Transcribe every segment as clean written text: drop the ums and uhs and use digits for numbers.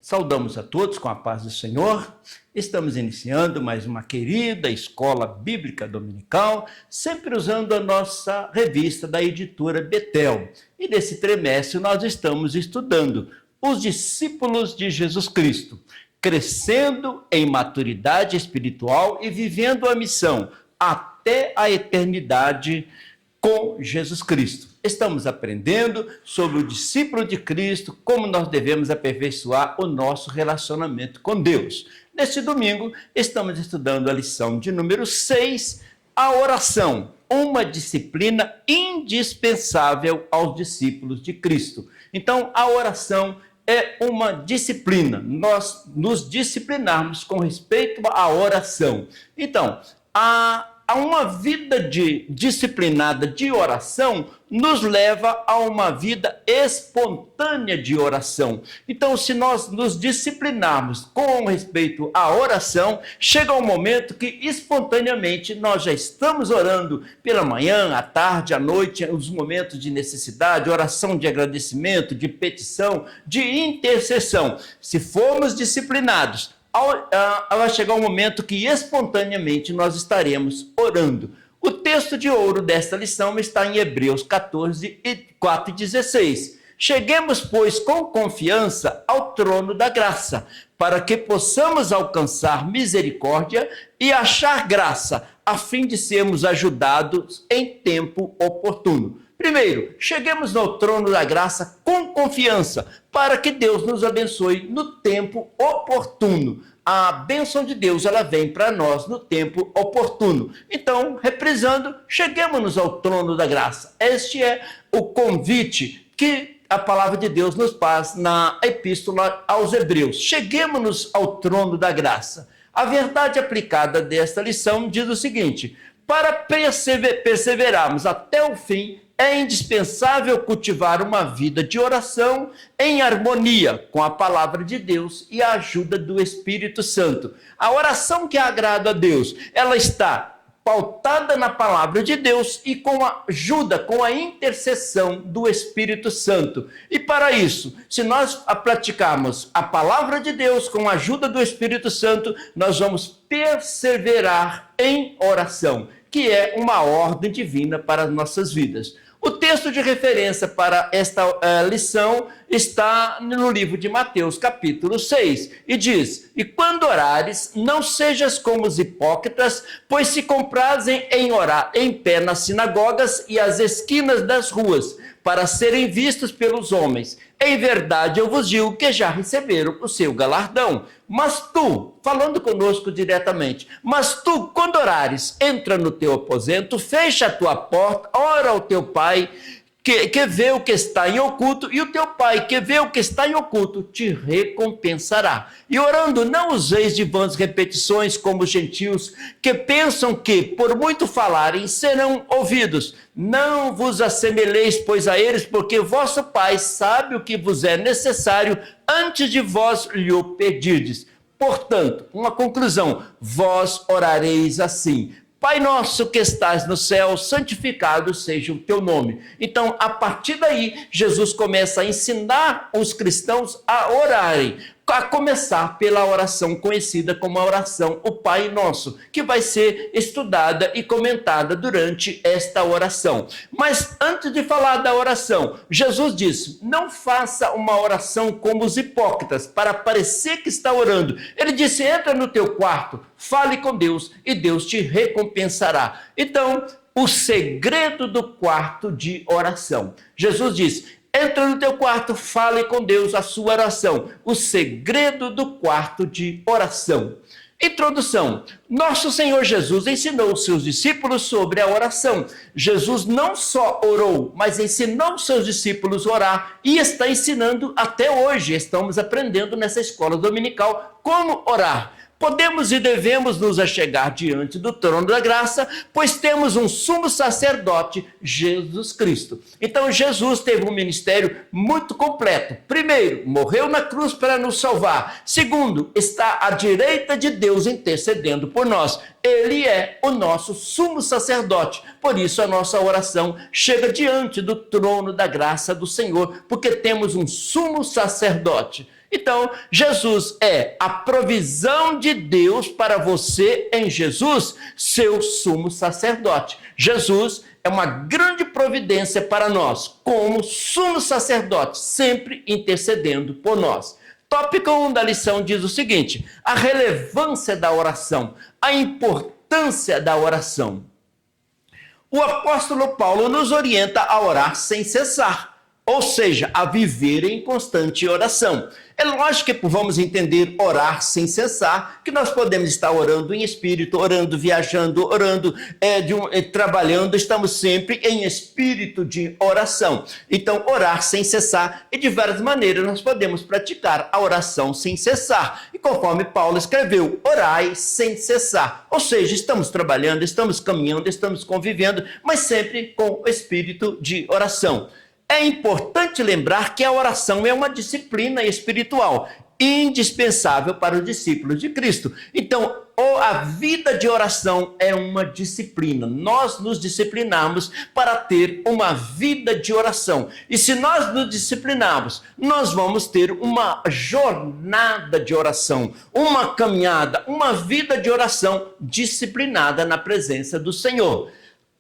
Saudamos a todos com a paz do Senhor. Estamos iniciando mais uma querida escola bíblica dominical, sempre usando a nossa revista da editora Betel. E nesse trimestre nós estamos estudando os discípulos de Jesus Cristo, crescendo em maturidade espiritual e vivendo a missão até a eternidade com Jesus Cristo. Estamos aprendendo sobre o discípulo de Cristo, como nós devemos aperfeiçoar o nosso relacionamento com Deus. Neste domingo, estamos estudando a lição de número 6, a oração, uma disciplina indispensável aos discípulos de Cristo. Então, a oração é uma disciplina, nós nos disciplinarmos com respeito à oração. Então, uma vida disciplinada de oração nos leva a uma vida espontânea de oração. Então, se nós nos disciplinarmos com respeito à oração, chega um momento que espontaneamente nós já estamos orando pela manhã, à tarde, à noite, os momentos de necessidade, oração de agradecimento, de petição, de intercessão. Se formos disciplinados, vai chegar um momento que espontaneamente nós estaremos orando. O texto de ouro desta lição está em Hebreus 14, 4 e 16. Cheguemos, pois, com confiança ao trono da graça, para que possamos alcançar misericórdia e achar graça, a fim de sermos ajudados em tempo oportuno. Primeiro, cheguemos no trono da graça com confiança, para que Deus nos abençoe no tempo oportuno. A bênção de Deus, ela vem para nós no tempo oportuno. Então, reprisando, cheguemos ao trono da graça. Este é o convite que a palavra de Deus nos faz na epístola aos Hebreus. Cheguemos ao trono da graça. A verdade aplicada desta lição diz o seguinte: para perseverarmos até o fim, é indispensável cultivar uma vida de oração em harmonia com a palavra de Deus e a ajuda do Espírito Santo. A oração que agrada a Deus, ela está pautada na palavra de Deus e com a ajuda, com a intercessão do Espírito Santo. E para isso, se nós praticarmos a palavra de Deus com a ajuda do Espírito Santo, nós vamos perseverar em oração, que é uma ordem divina para as nossas vidas. O texto de referência para esta lição está no livro de Mateus, capítulo 6, e diz: e quando orares, não sejas como os hipócritas, pois se comprazem em orar em pé nas sinagogas e às esquinas das ruas, para serem vistos pelos homens. Em verdade, eu vos digo que já receberam o seu galardão. Mas tu, falando conosco diretamente, mas tu, quando orares, entra no teu aposento, fecha a tua porta, ora ao teu pai, que vê o que está em oculto, e o teu pai, que vê o que está em oculto, te recompensará. E orando, não useis de vãs repetições como os gentios, que pensam que, por muito falarem, serão ouvidos. Não vos assemelheis, pois, a eles, porque vosso Pai sabe o que vos é necessário antes de vós lhe o pedirdes. Portanto, uma conclusão: vós orareis assim: Pai nosso que estás no céu, santificado seja o teu nome. Então, a partir daí, Jesus começa a ensinar os cristãos a orarem, a começar pela oração conhecida como a oração O Pai Nosso, que vai ser estudada e comentada durante esta oração. Mas antes de falar da oração, Jesus disse: não faça uma oração como os hipócritas, para parecer que está orando. Ele disse: entra no teu quarto, fale com Deus e Deus te recompensará. Então, o segredo do quarto de oração. Jesus disse: entra no teu quarto, fale com Deus a sua oração. O segredo do quarto de oração. Introdução. Nosso Senhor Jesus ensinou os seus discípulos sobre a oração. Jesus não só orou, mas ensinou seus discípulos a orar e está ensinando até hoje. Estamos aprendendo nessa escola dominical como orar. Podemos e devemos nos achegar diante do trono da graça, pois temos um sumo sacerdote, Jesus Cristo. Então, Jesus teve um ministério muito completo. Primeiro, morreu na cruz para nos salvar. Segundo, está à direita de Deus intercedendo por nós. Ele é o nosso sumo sacerdote. Por isso, a nossa oração chega diante do trono da graça do Senhor, porque temos um sumo sacerdote. Então, Jesus é a provisão de Deus para você em Jesus, seu sumo sacerdote. Jesus é uma grande providência para nós, como sumo sacerdote, sempre intercedendo por nós. Tópico 1 da lição diz o seguinte: a relevância da oração, a importância da oração. O apóstolo Paulo nos orienta a orar sem cessar, ou seja, a viver em constante oração. É lógico que vamos entender orar sem cessar, que nós podemos estar orando em espírito, orando, viajando, orando, trabalhando, estamos sempre em espírito de oração. Então, orar sem cessar, e de várias maneiras nós podemos praticar a oração sem cessar. E conforme Paulo escreveu, orai sem cessar. Ou seja, estamos trabalhando, estamos caminhando, estamos convivendo, mas sempre com o espírito de oração. É importante lembrar que a oração é uma disciplina espiritual indispensável para os discípulos de Cristo. Então, a vida de oração é uma disciplina. Nós nos disciplinamos para ter uma vida de oração. E se nós nos disciplinarmos, nós vamos ter uma jornada de oração, uma caminhada, uma vida de oração disciplinada na presença do Senhor.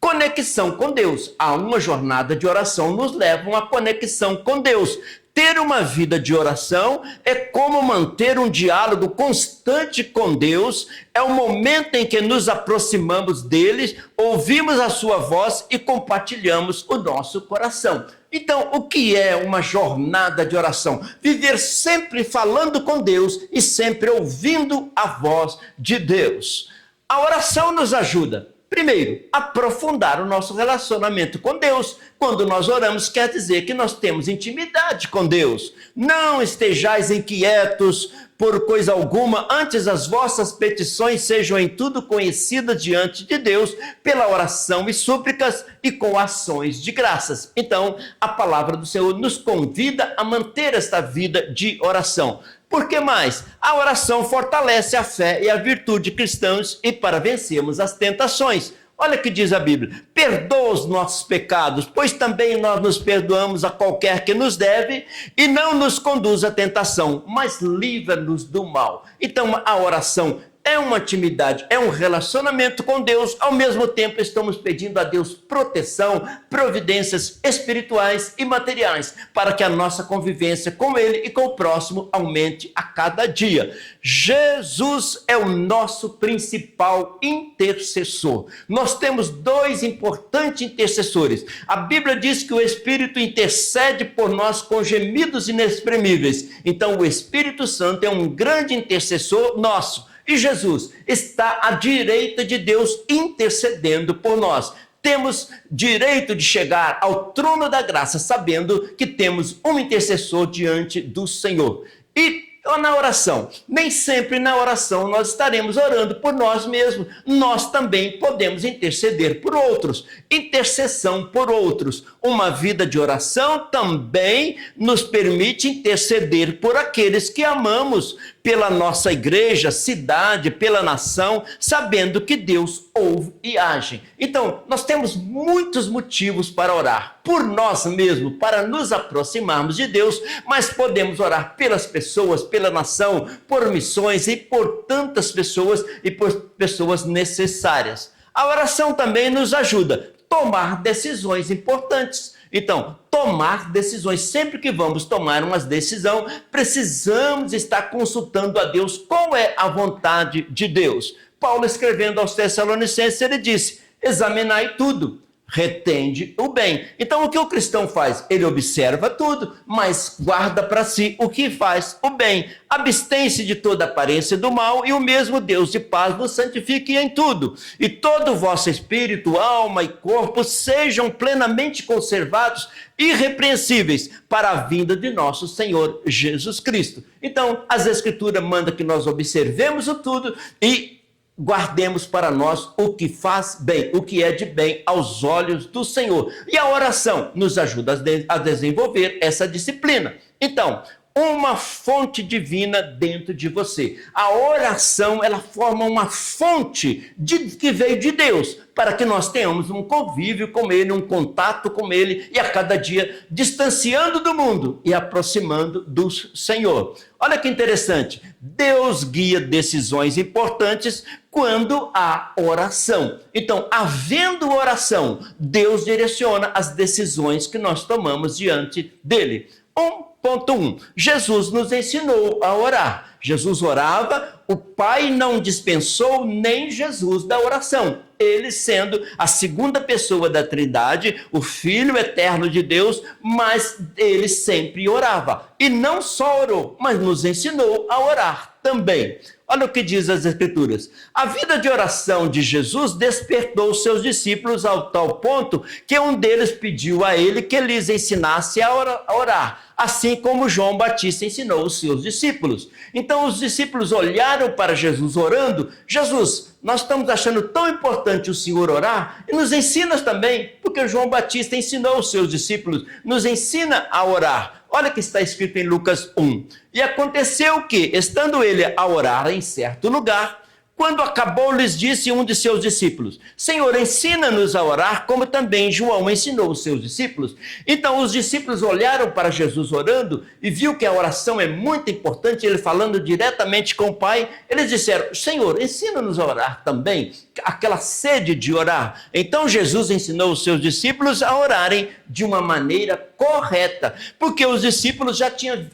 Conexão com Deus. A uma jornada de oração nos leva a uma conexão com Deus. Ter uma vida de oração é como manter um diálogo constante com Deus, é o momento em que nos aproximamos dele, ouvimos a sua voz e compartilhamos o nosso coração. Então, o que é uma jornada de oração? Viver sempre falando com Deus e sempre ouvindo a voz de Deus. A oração nos ajuda. Primeiro, aprofundar o nosso relacionamento com Deus. Quando nós oramos, quer dizer que nós temos intimidade com Deus. Não estejais inquietos por coisa alguma, antes as vossas petições sejam em tudo conhecidas diante de Deus, pela oração e súplicas e com ações de graças. Então, a palavra do Senhor nos convida a manter esta vida de oração. Por que mais? A oração fortalece a fé e a virtude cristãs e para vencermos as tentações. Olha o que diz a Bíblia: perdoa os nossos pecados, pois também nós nos perdoamos a qualquer que nos deve, e não nos conduz à tentação, mas livra-nos do mal. Então a oração é uma intimidade, é um relacionamento com Deus. Ao mesmo tempo, estamos pedindo a Deus proteção, providências espirituais e materiais, para que a nossa convivência com Ele e com o próximo aumente a cada dia. Jesus é o nosso principal intercessor. Nós temos dois importantes intercessores. A Bíblia diz que o Espírito intercede por nós com gemidos inexprimíveis. Então, o Espírito Santo é um grande intercessor nosso. E Jesus está à direita de Deus intercedendo por nós. Temos direito de chegar ao trono da graça, sabendo que temos um intercessor diante do Senhor. E na oração, nem sempre na oração nós estaremos orando por nós mesmos. Nós também podemos interceder por outros. Intercessão por outros. Uma vida de oração também nos permite interceder por aqueles que amamos, pela nossa igreja, cidade, pela nação, sabendo que Deus ouve e age. Então, nós temos muitos motivos para orar por nós mesmos, para nos aproximarmos de Deus, mas podemos orar pelas pessoas, pela nação, por missões e por tantas pessoas e por pessoas necessárias. A oração também nos ajuda a tomar decisões importantes. Então, tomar decisões. Sempre que vamos tomar uma decisão, precisamos estar consultando a Deus qual é a vontade de Deus. Paulo, escrevendo aos Tessalonicenses, ele disse: examinai tudo, retende o bem. Então, o que o cristão faz? Ele observa tudo, mas guarda para si o que faz o bem. Abstém-se de toda aparência do mal, e o mesmo Deus de paz vos santifique em tudo. E todo o vosso espírito, alma e corpo sejam plenamente conservados, irrepreensíveis, para a vinda de nosso Senhor Jesus Cristo. Então, as Escrituras mandam que nós observemos o tudo e guardemos para nós o que faz bem, o que é de bem aos olhos do Senhor. E a oração nos ajuda a desenvolver essa disciplina. Então, uma fonte divina dentro de você. A oração, ela forma uma fonte que veio de Deus, para que nós tenhamos um convívio com Ele, um contato com Ele, e a cada dia distanciando do mundo e aproximando do Senhor. Olha que interessante, Deus guia decisões importantes quando há oração. Então, havendo oração, Deus direciona as decisões que nós tomamos diante dele. 1.1. Jesus nos ensinou a orar. Jesus orava, o Pai não dispensou nem Jesus da oração. Ele sendo a segunda pessoa da Trindade, o Filho eterno de Deus, mas ele sempre orava. E não só orou, mas nos ensinou a orar também. Olha o que diz as Escrituras. A vida de oração de Jesus despertou seus discípulos ao tal ponto que um deles pediu a ele que lhes ensinasse a orar, assim como João Batista ensinou os seus discípulos. Então os discípulos olharam para Jesus orando. Jesus, nós estamos achando tão importante o Senhor orar, e nos ensina também, porque João Batista ensinou os seus discípulos, nos ensina a orar. Olha o que está escrito em Lucas 1. E aconteceu que, estando ele a orar em certo lugar, quando acabou, lhes disse um de seus discípulos: Senhor, ensina-nos a orar, como também João ensinou os seus discípulos. Então os discípulos olharam para Jesus orando e viu que a oração é muito importante, ele falando diretamente com o Pai. Eles disseram: Senhor, ensina-nos a orar também, aquela sede de orar. Então Jesus ensinou os seus discípulos a orarem de uma maneira correta, porque os discípulos já tinham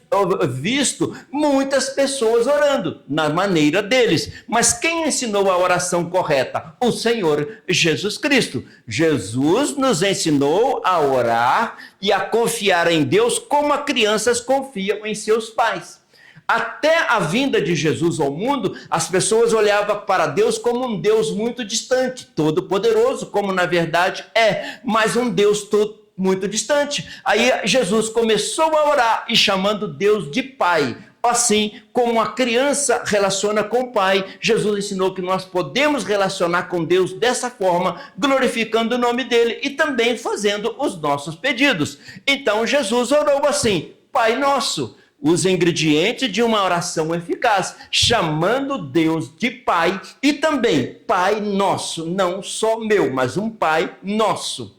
visto muitas pessoas orando na maneira deles. Mas quem ensinou a oração correta? O Senhor Jesus Cristo. Jesus nos ensinou a orar e a confiar em Deus como as crianças confiam em seus pais. Até a vinda de Jesus ao mundo, as pessoas olhavam para Deus como um Deus muito distante, todo-poderoso, como na verdade é, mas um Deus muito distante. Aí Jesus começou a orar e chamando Deus de Pai. Assim como a criança relaciona com o Pai, Jesus ensinou que nós podemos relacionar com Deus dessa forma, glorificando o nome dele e também fazendo os nossos pedidos. Então Jesus orou assim: Pai nosso. Os ingredientes de uma oração eficaz, chamando Deus de Pai e também Pai nosso, não só meu, mas um Pai nosso.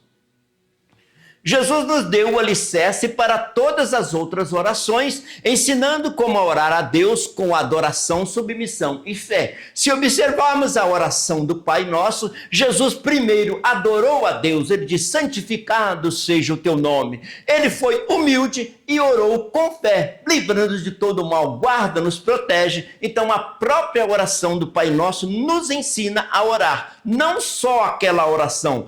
Jesus nos deu o alicerce para todas as outras orações, ensinando como orar a Deus com adoração, submissão e fé. Se observarmos a oração do Pai Nosso, Jesus primeiro adorou a Deus, ele disse: santificado seja o teu nome. Ele foi humilde e orou com fé, livra-nos de todo o mal, guarda-nos, protege. Então a própria oração do Pai Nosso nos ensina a orar. Não só aquela oração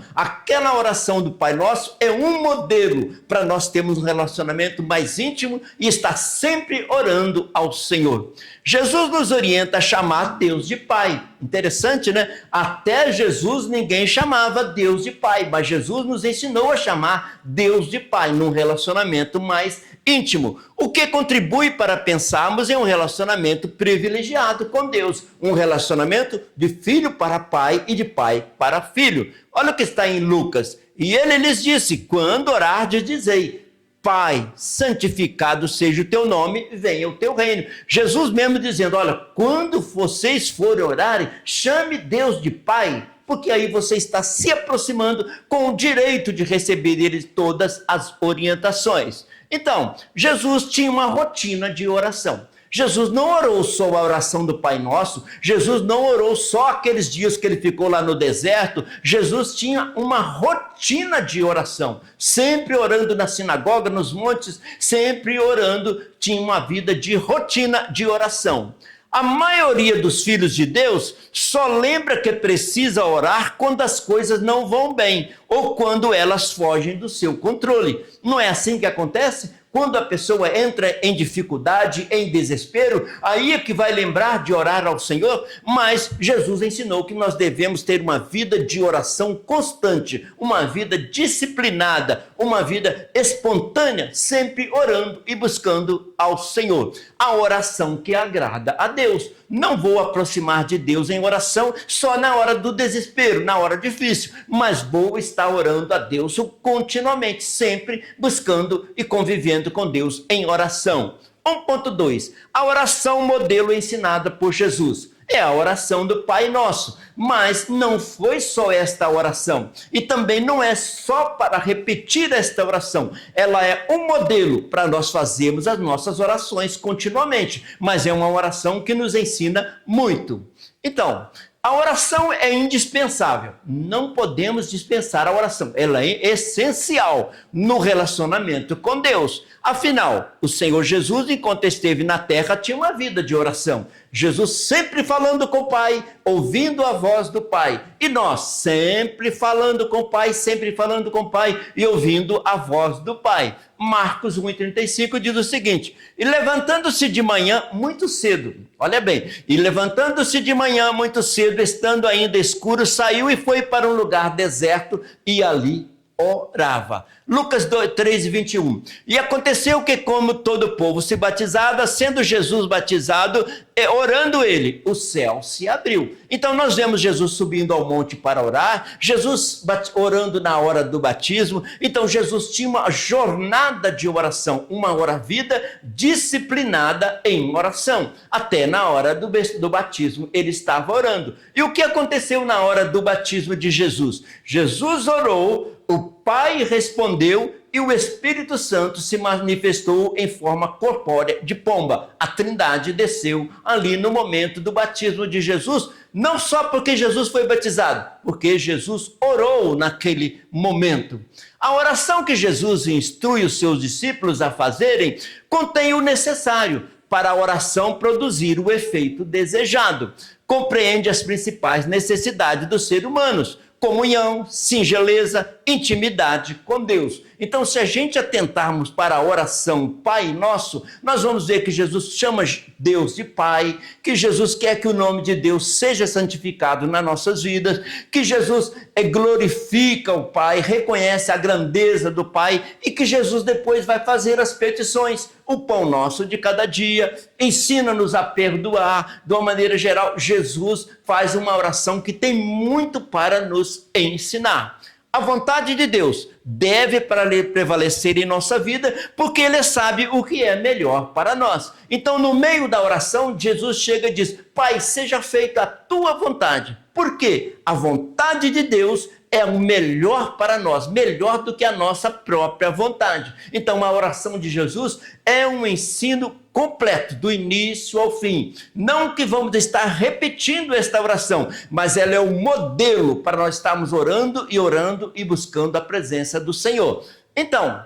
do Pai Nosso é um modelo para nós termos um relacionamento mais íntimo e estar sempre orando ao Senhor. Jesus nos orienta a chamar Deus de Pai. Interessante, né? Até Jesus ninguém chamava Deus de Pai, mas Jesus nos ensinou a chamar Deus de Pai num relacionamento mais íntimo. O que contribui para pensarmos em um relacionamento privilegiado com Deus, um relacionamento de filho para pai e de pai para filho. Olha o que está em Lucas. E ele lhes disse: quando orardes, dizei: Pai, santificado seja o teu nome, venha o teu reino. Jesus mesmo dizendo: olha, quando vocês forem orarem, chame Deus de Pai, porque aí você está se aproximando com o direito de receber dele todas as orientações. Então, Jesus tinha uma rotina de oração. Jesus não orou só a oração do Pai Nosso, Jesus não orou só aqueles dias que ele ficou lá no deserto. Jesus tinha uma rotina de oração, sempre orando na sinagoga, nos montes, sempre orando, tinha uma vida de rotina de oração. A maioria dos filhos de Deus só lembra que precisa orar quando as coisas não vão bem ou quando elas fogem do seu controle. Não é assim que acontece? Quando a pessoa entra em dificuldade, em desespero, aí é que vai lembrar de orar ao Senhor. Mas Jesus ensinou que nós devemos ter uma vida de oração constante, uma vida disciplinada, uma vida espontânea, sempre orando e buscando ao Senhor. A oração que agrada a Deus. Não vou aproximar de Deus em oração só na hora do desespero, na hora difícil, mas vou estar orando a Deus continuamente, sempre buscando e convivendo com Deus em oração. 1.2. A oração modelo ensinada por Jesus. É a oração do Pai Nosso. Mas não foi só esta oração. E também não é só para repetir esta oração. Ela é um modelo para nós fazermos as nossas orações continuamente. Mas é uma oração que nos ensina muito. Então, a oração é indispensável. Não podemos dispensar a oração. Ela é essencial no relacionamento com Deus. Afinal, o Senhor Jesus, enquanto esteve na terra, tinha uma vida de oração. Jesus sempre falando com o Pai, ouvindo a voz do Pai. E nós sempre falando com o Pai, sempre falando com o Pai e ouvindo a voz do Pai. Marcos 1,35 diz o seguinte: e levantando-se de manhã muito cedo, olha bem, e levantando-se de manhã muito cedo, estando ainda escuro, saiu e foi para um lugar deserto e ali orava. Lucas 3:21. E aconteceu que, como todo o povo se batizava, sendo Jesus batizado, orando ele, o céu se abriu. Então nós vemos Jesus subindo ao monte para orar, Jesus orando na hora do batismo. Então Jesus tinha uma jornada de oração, uma vida disciplinada em oração. Até na hora do batismo ele estava orando. E o que aconteceu na hora do batismo de Jesus? Jesus orou, o Pai respondeu e o Espírito Santo se manifestou em forma corpórea de pomba. A Trindade desceu ali no momento do batismo de Jesus, não só porque Jesus foi batizado, porque Jesus orou naquele momento. A oração que Jesus instrui os seus discípulos a fazerem contém o necessário para a oração produzir o efeito desejado. Compreende as principais necessidades dos seres humanos: comunhão, singeleza, intimidade com Deus. Então, se a gente atentarmos para a oração Pai Nosso, nós vamos ver que Jesus chama Deus de Pai, que Jesus quer que o nome de Deus seja santificado nas nossas vidas, que Jesus glorifica o Pai, reconhece a grandeza do Pai e que Jesus depois vai fazer as petições. O pão nosso de cada dia, ensina-nos a perdoar. De uma maneira geral, Jesus faz uma oração que tem muito para nos ensinar. A vontade de Deus deve prevalecer em nossa vida, porque Ele sabe o que é melhor para nós. Então, no meio da oração, Jesus chega e diz: Pai, seja feita a tua vontade. Por quê? A vontade de Deus é o melhor para nós, melhor do que a nossa própria vontade. Então, a oração de Jesus é um ensino completo, do início ao fim. Não que vamos estar repetindo esta oração, mas ela é o modelo para nós estarmos orando e buscando a presença do Senhor. Então,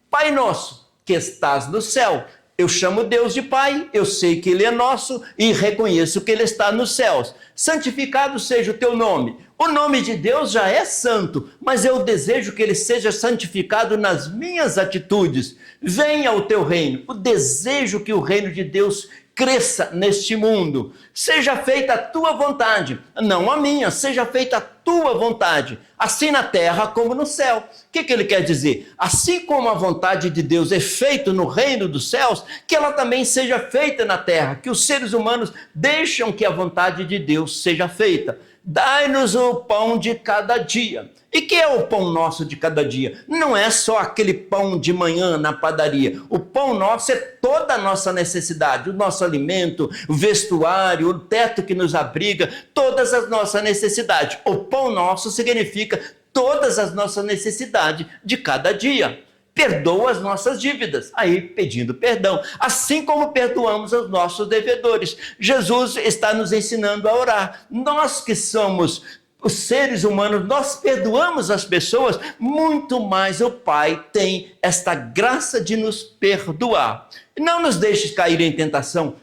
Pai nosso que estás no céu. Eu chamo Deus de Pai, eu sei que Ele é nosso e reconheço que Ele está nos céus. Santificado seja o teu nome. O nome de Deus já é santo, mas eu desejo que Ele seja santificado nas minhas atitudes. Venha o teu reino. Eu desejo que o reino de Deus cresça neste mundo. Seja feita a tua vontade, não a minha, seja feita a tua vontade, assim na terra como no céu. O que ele quer dizer? Assim como a vontade de Deus é feita no reino dos céus, que ela também seja feita na terra, que os seres humanos deixam que a vontade de Deus seja feita. Dai-nos o pão de cada dia. E que é o pão nosso de cada dia? Não é só aquele pão de manhã na padaria. O pão nosso é toda a nossa necessidade, o nosso alimento, o vestuário, o teto que nos abriga, todas as nossas necessidades. O pão nosso significa todas as nossas necessidades de cada dia. Perdoa as nossas dívidas, aí pedindo perdão, assim como perdoamos os nossos devedores. Jesus está nos ensinando a orar. Nós que somos os seres humanos, nós perdoamos as pessoas, muito mais o Pai tem esta graça de nos perdoar. Não nos deixe cair em tentação,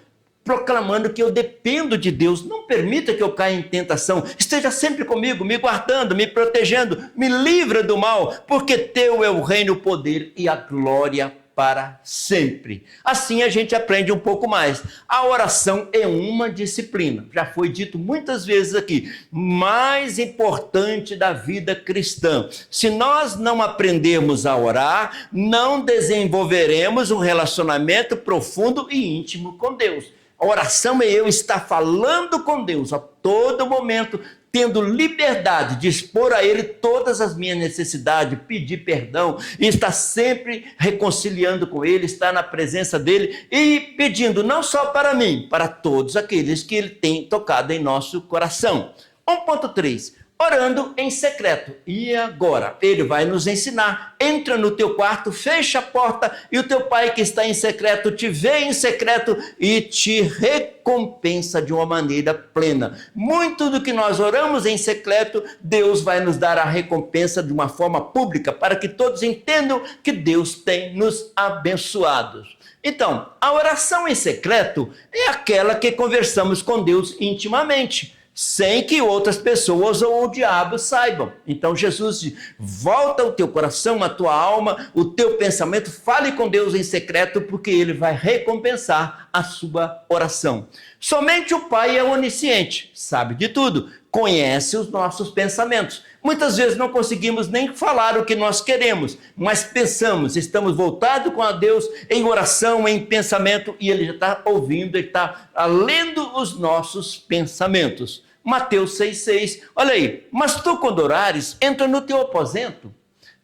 proclamando que eu dependo de Deus. Não permita que eu caia em tentação. Esteja sempre comigo, me guardando, me protegendo, me livra do mal, porque teu é o reino, o poder e a glória para sempre. Assim a gente aprende um pouco mais. A oração é uma disciplina. Já foi dito muitas vezes aqui, mais importante da vida cristã. Se nós não aprendermos a orar, não desenvolveremos um relacionamento profundo e íntimo com Deus. A oração é eu estar falando com Deus a todo momento, tendo liberdade de expor a Ele todas as minhas necessidades, pedir perdão, e estar sempre reconciliando com Ele, estar na presença dEle e pedindo não só para mim, para todos aqueles que Ele tem tocado em nosso coração. 1.3. Orando em secreto. E agora? Ele vai nos ensinar. Entra no teu quarto, fecha a porta e o teu pai que está em secreto te vê em secreto e te recompensa de uma maneira plena. Muito do que nós oramos em secreto, Deus vai nos dar a recompensa de uma forma pública para que todos entendam que Deus tem nos abençoado. Então, a oração em secreto é aquela que conversamos com Deus intimamente, sem que outras pessoas ou o diabo saibam. Então Jesus diz, volta o teu coração, a tua alma, o teu pensamento, fale com Deus em secreto, porque Ele vai recompensar a sua oração. Somente o Pai é onisciente, sabe de tudo, conhece os nossos pensamentos. Muitas vezes não conseguimos nem falar o que nós queremos, mas pensamos, estamos voltados com a Deus em oração, em pensamento, e Ele já está ouvindo, Ele está lendo os nossos pensamentos. Mateus 6,6, olha aí, mas tu quando orares, entra no teu aposento,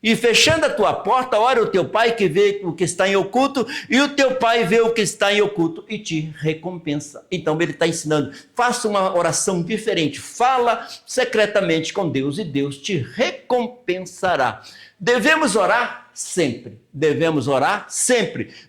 e fechando a tua porta, ora o teu pai que vê o que está em oculto, e o teu pai vê o que está em oculto e te recompensa. Então ele está ensinando, faça uma oração diferente, fala secretamente com Deus e Deus te recompensará. Devemos orar sempre,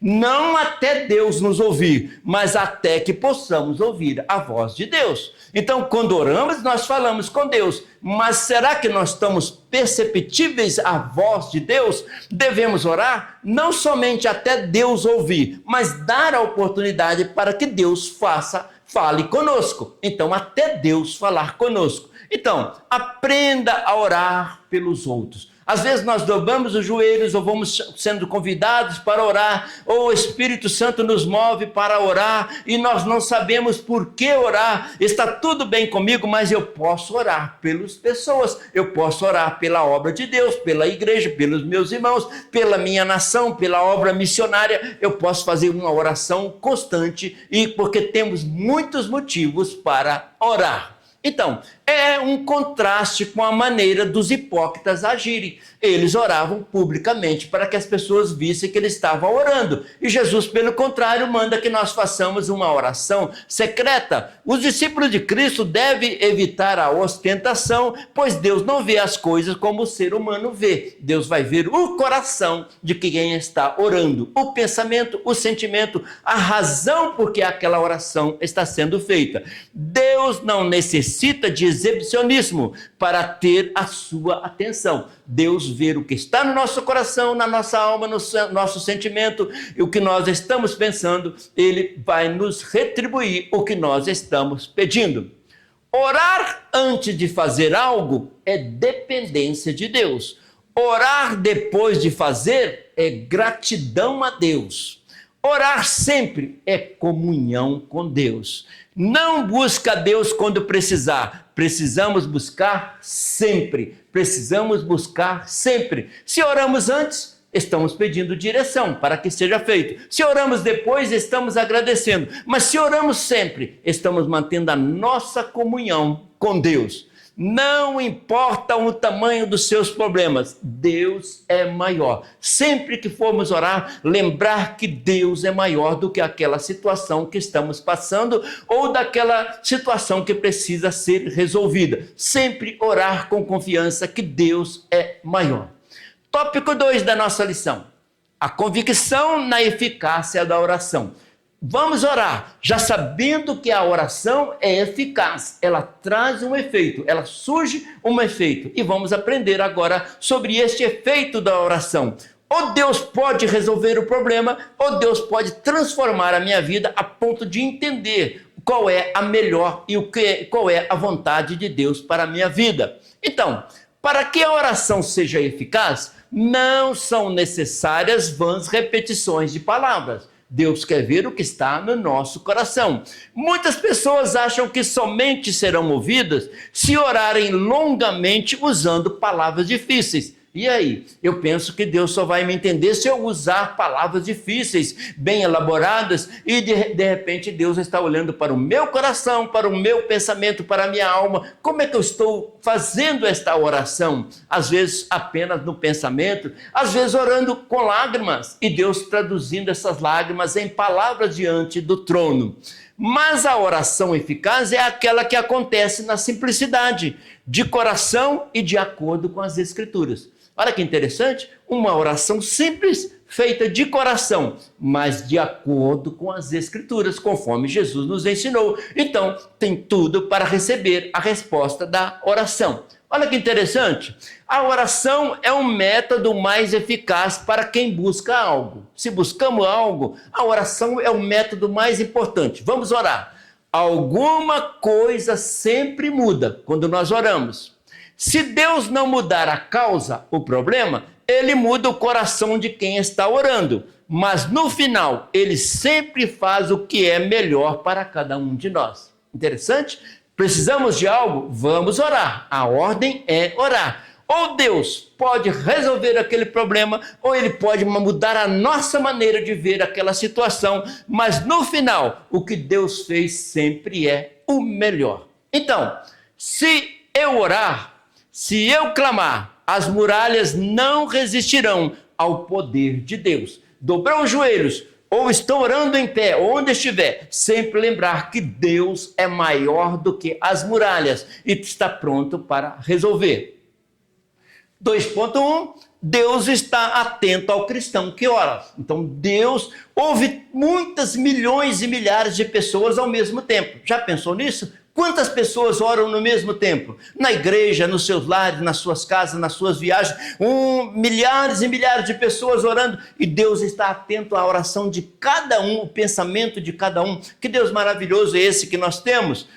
não até Deus nos ouvir, mas até que possamos ouvir a voz de Deus. Então, quando oramos, nós falamos com Deus, mas será que nós estamos perceptíveis à voz de Deus? Devemos orar não somente até Deus ouvir, mas dar a oportunidade para que Deus fale conosco. Então, até Deus falar conosco. Então, aprenda a orar pelos outros. Às vezes nós dobramos os joelhos ou vamos sendo convidados para orar, ou o Espírito Santo nos move para orar e nós não sabemos por que orar. Está tudo bem comigo, mas eu posso orar pelas pessoas, eu posso orar pela obra de Deus, pela igreja, pelos meus irmãos, pela minha nação, pela obra missionária. Eu posso fazer uma oração constante e porque temos muitos motivos para orar. Então, é um contraste com a maneira dos hipócritas agirem. Eles oravam publicamente para que as pessoas vissem que eles estavam orando. E Jesus, pelo contrário, manda que nós façamos uma oração secreta. Os discípulos de Cristo devem evitar a ostentação, pois Deus não vê as coisas como o ser humano vê. Deus vai ver o coração de quem está orando, o pensamento, o sentimento, a razão por que aquela oração está sendo feita. Deus não necessita de exibicionismo para ter a sua atenção. Deus vê o que está no nosso coração, na nossa alma, no nosso sentimento, e o que nós estamos pensando, Ele vai nos retribuir o que nós estamos pedindo. Orar antes de fazer algo é dependência de Deus. Orar depois de fazer é gratidão a Deus. Orar sempre é comunhão com Deus. Não busca Deus quando precisar. Precisamos buscar sempre. Se oramos antes, estamos pedindo direção para que seja feito. Se oramos depois, estamos agradecendo. Mas se oramos sempre, estamos mantendo a nossa comunhão com Deus. Não importa o tamanho dos seus problemas, Deus é maior. Sempre que formos orar, lembrar que Deus é maior do que aquela situação que estamos passando ou daquela situação que precisa ser resolvida. Sempre orar com confiança que Deus é maior. Tópico 2 da nossa lição: a convicção na eficácia da oração. Vamos orar, já sabendo que a oração é eficaz, ela traz um efeito, ela surge um efeito. E vamos aprender agora sobre este efeito da oração. Ou Deus pode resolver o problema, ou Deus pode transformar a minha vida a ponto de entender qual é a melhor e qual é a vontade de Deus para a minha vida. Então, para que a oração seja eficaz, não são necessárias vãs repetições de palavras. Deus quer ver o que está no nosso coração. Muitas pessoas acham que somente serão ouvidas se orarem longamente usando palavras difíceis. E aí? Eu penso que Deus só vai me entender se eu usar palavras difíceis, bem elaboradas, e de repente Deus está olhando para o meu coração, para o meu pensamento, para a minha alma. Como é que eu estou fazendo esta oração? Às vezes apenas no pensamento, às vezes orando com lágrimas, e Deus traduzindo essas lágrimas em palavras diante do trono. Mas a oração eficaz é aquela que acontece na simplicidade, de coração e de acordo com as Escrituras. Olha que interessante, uma oração simples, feita de coração, mas de acordo com as Escrituras, conforme Jesus nos ensinou. Então, tem tudo para receber a resposta da oração. Olha que interessante, a oração é um método mais eficaz para quem busca algo. Se buscamos algo, a oração é o método mais importante. Vamos orar. Alguma coisa sempre muda quando nós oramos. Se Deus não mudar a causa, o problema, ele muda o coração de quem está orando. Mas no final, ele sempre faz o que é melhor para cada um de nós. Interessante? Precisamos de algo? Vamos orar. A ordem é orar. Ou Deus pode resolver aquele problema, ou ele pode mudar a nossa maneira de ver aquela situação, mas no final, o que Deus fez sempre é o melhor. Então, se eu orar, se eu clamar, as muralhas não resistirão ao poder de Deus. Dobrou os joelhos, ou estou orando em pé, onde estiver, sempre lembrar que Deus é maior do que as muralhas e está pronto para resolver. 2.1, Deus está atento ao cristão que ora. Então Deus ouve muitas milhões e milhares de pessoas ao mesmo tempo. Já pensou nisso? Quantas pessoas oram no mesmo tempo? Na igreja, nos seus lares, nas suas casas, nas suas viagens, milhares e milhares de pessoas orando, e Deus está atento à oração de cada um, o pensamento de cada um. Que Deus maravilhoso é esse que nós temos?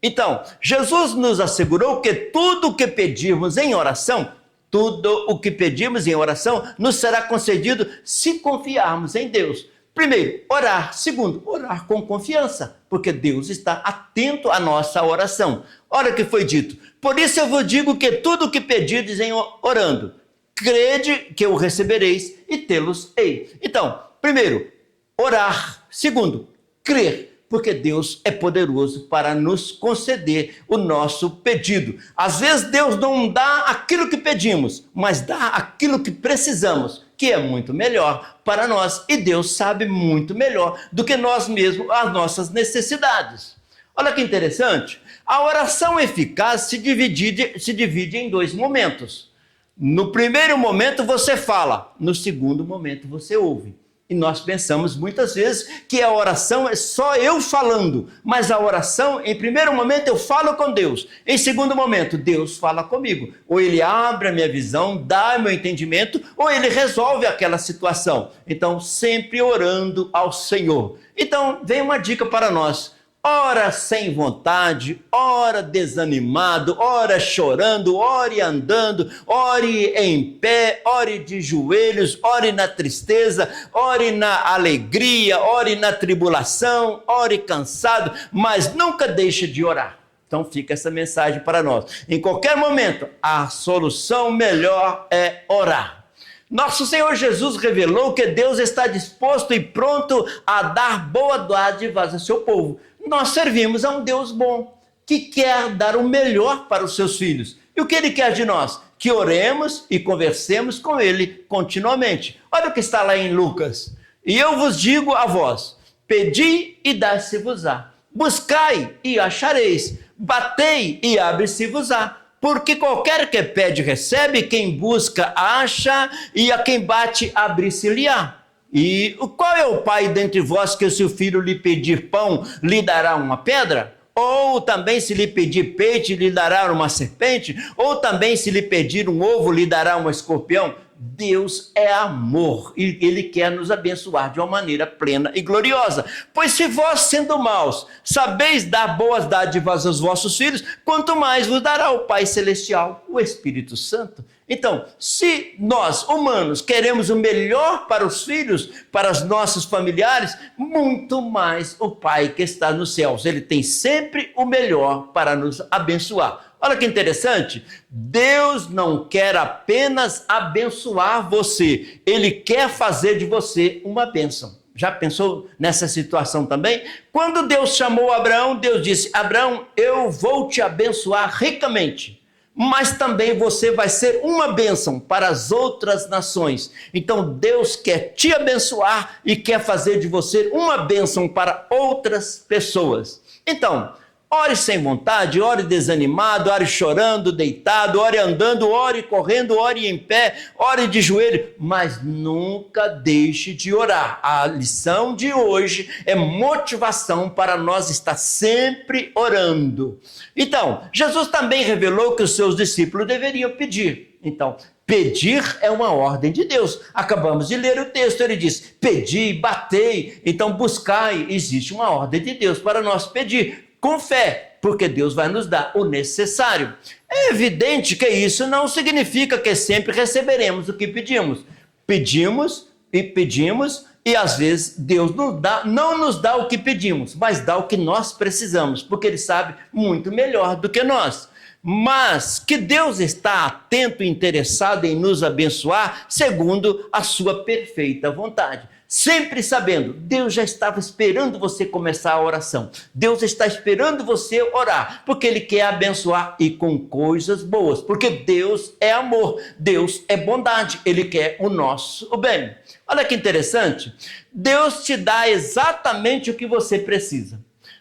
Então, Jesus nos assegurou que tudo o que pedirmos em oração, tudo o que pedimos em oração nos será concedido se confiarmos em Deus. Primeiro, orar. Segundo, orar com confiança, porque Deus está atento à nossa oração. Olha o que foi dito. Por isso eu vos digo que tudo o que pedirdes em orando, crede que o recebereis e tê-los-ei. Então, primeiro, orar. Segundo, crer, porque Deus é poderoso para nos conceder o nosso pedido. Às vezes Deus não dá aquilo que pedimos, mas dá aquilo que precisamos, que é muito melhor para nós. E Deus sabe muito melhor do que nós mesmos as nossas necessidades. Olha que interessante. A oração eficaz se divide em dois momentos. No primeiro momento você fala, no segundo momento você ouve. E nós pensamos muitas vezes que a oração é só eu falando, mas a oração, em primeiro momento, eu falo com Deus. Em segundo momento, Deus fala comigo. Ou ele abre a minha visão, dá meu entendimento, ou ele resolve aquela situação. Então, sempre orando ao Senhor. Então, vem uma dica para nós. Ora sem vontade, ora desanimado, ora chorando, ore andando, ore em pé, ore de joelhos, ore na tristeza, ore na alegria, ore na tribulação, ore cansado, mas nunca deixe de orar. Então fica essa mensagem para nós. Em qualquer momento, a solução melhor é orar. Nosso Senhor Jesus revelou que Deus está disposto e pronto a dar boa dádivas ao seu povo. Nós servimos a um Deus bom, que quer dar o melhor para os seus filhos. E o que ele quer de nós? Que oremos e conversemos com ele continuamente. Olha o que está lá em Lucas. E eu vos digo a vós, pedi e dá-se-vos-á. Buscai e achareis. Batei e abre-se-vos-á. Porque qualquer que pede recebe, quem busca acha, e a quem bate abre-se-lhe-á. E qual é o pai dentre vós que se o filho lhe pedir pão, lhe dará uma pedra? Ou também se lhe pedir peixe, lhe dará uma serpente? Ou também se lhe pedir um ovo, lhe dará um escorpião? Deus é amor e ele quer nos abençoar de uma maneira plena e gloriosa. Pois se vós, sendo maus, sabeis dar boas dádivas aos vossos filhos, quanto mais vos dará o Pai Celestial, o Espírito Santo. Então, se nós, humanos, queremos o melhor para os filhos, para os nossos familiares, muito mais o Pai que está nos céus. Ele tem sempre o melhor para nos abençoar. Olha que interessante, Deus não quer apenas abençoar você, Ele quer fazer de você uma bênção. Já pensou nessa situação também? Quando Deus chamou Abraão, Deus disse: Abraão, eu vou te abençoar ricamente, mas também você vai ser uma bênção para as outras nações. Então Deus quer te abençoar e quer fazer de você uma bênção para outras pessoas. Então, ore sem vontade, ore desanimado, ore chorando, deitado, ore andando, ore correndo, ore em pé, ore de joelho, mas nunca deixe de orar. A lição de hoje é motivação para nós estar sempre orando. Então, Jesus também revelou que os seus discípulos deveriam pedir. Então, pedir é uma ordem de Deus. Acabamos de ler o texto, ele diz: pedi, batei, então buscai. Existe uma ordem de Deus para nós pedir com fé, porque Deus vai nos dar o necessário. É evidente que isso não significa que sempre receberemos o que pedimos. Pedimos e às vezes Deus não nos dá o que pedimos, mas dá o que nós precisamos, porque Ele sabe muito melhor do que nós. Mas que Deus está atento e interessado em nos abençoar segundo a sua perfeita vontade. Sempre sabendo, Deus já estava esperando você começar a oração. Deus está esperando você orar, porque Ele quer abençoar e com coisas boas. Porque Deus é amor, Deus é bondade, Ele quer o nosso bem. Olha que interessante, Deus te dá exatamente o que você precisa,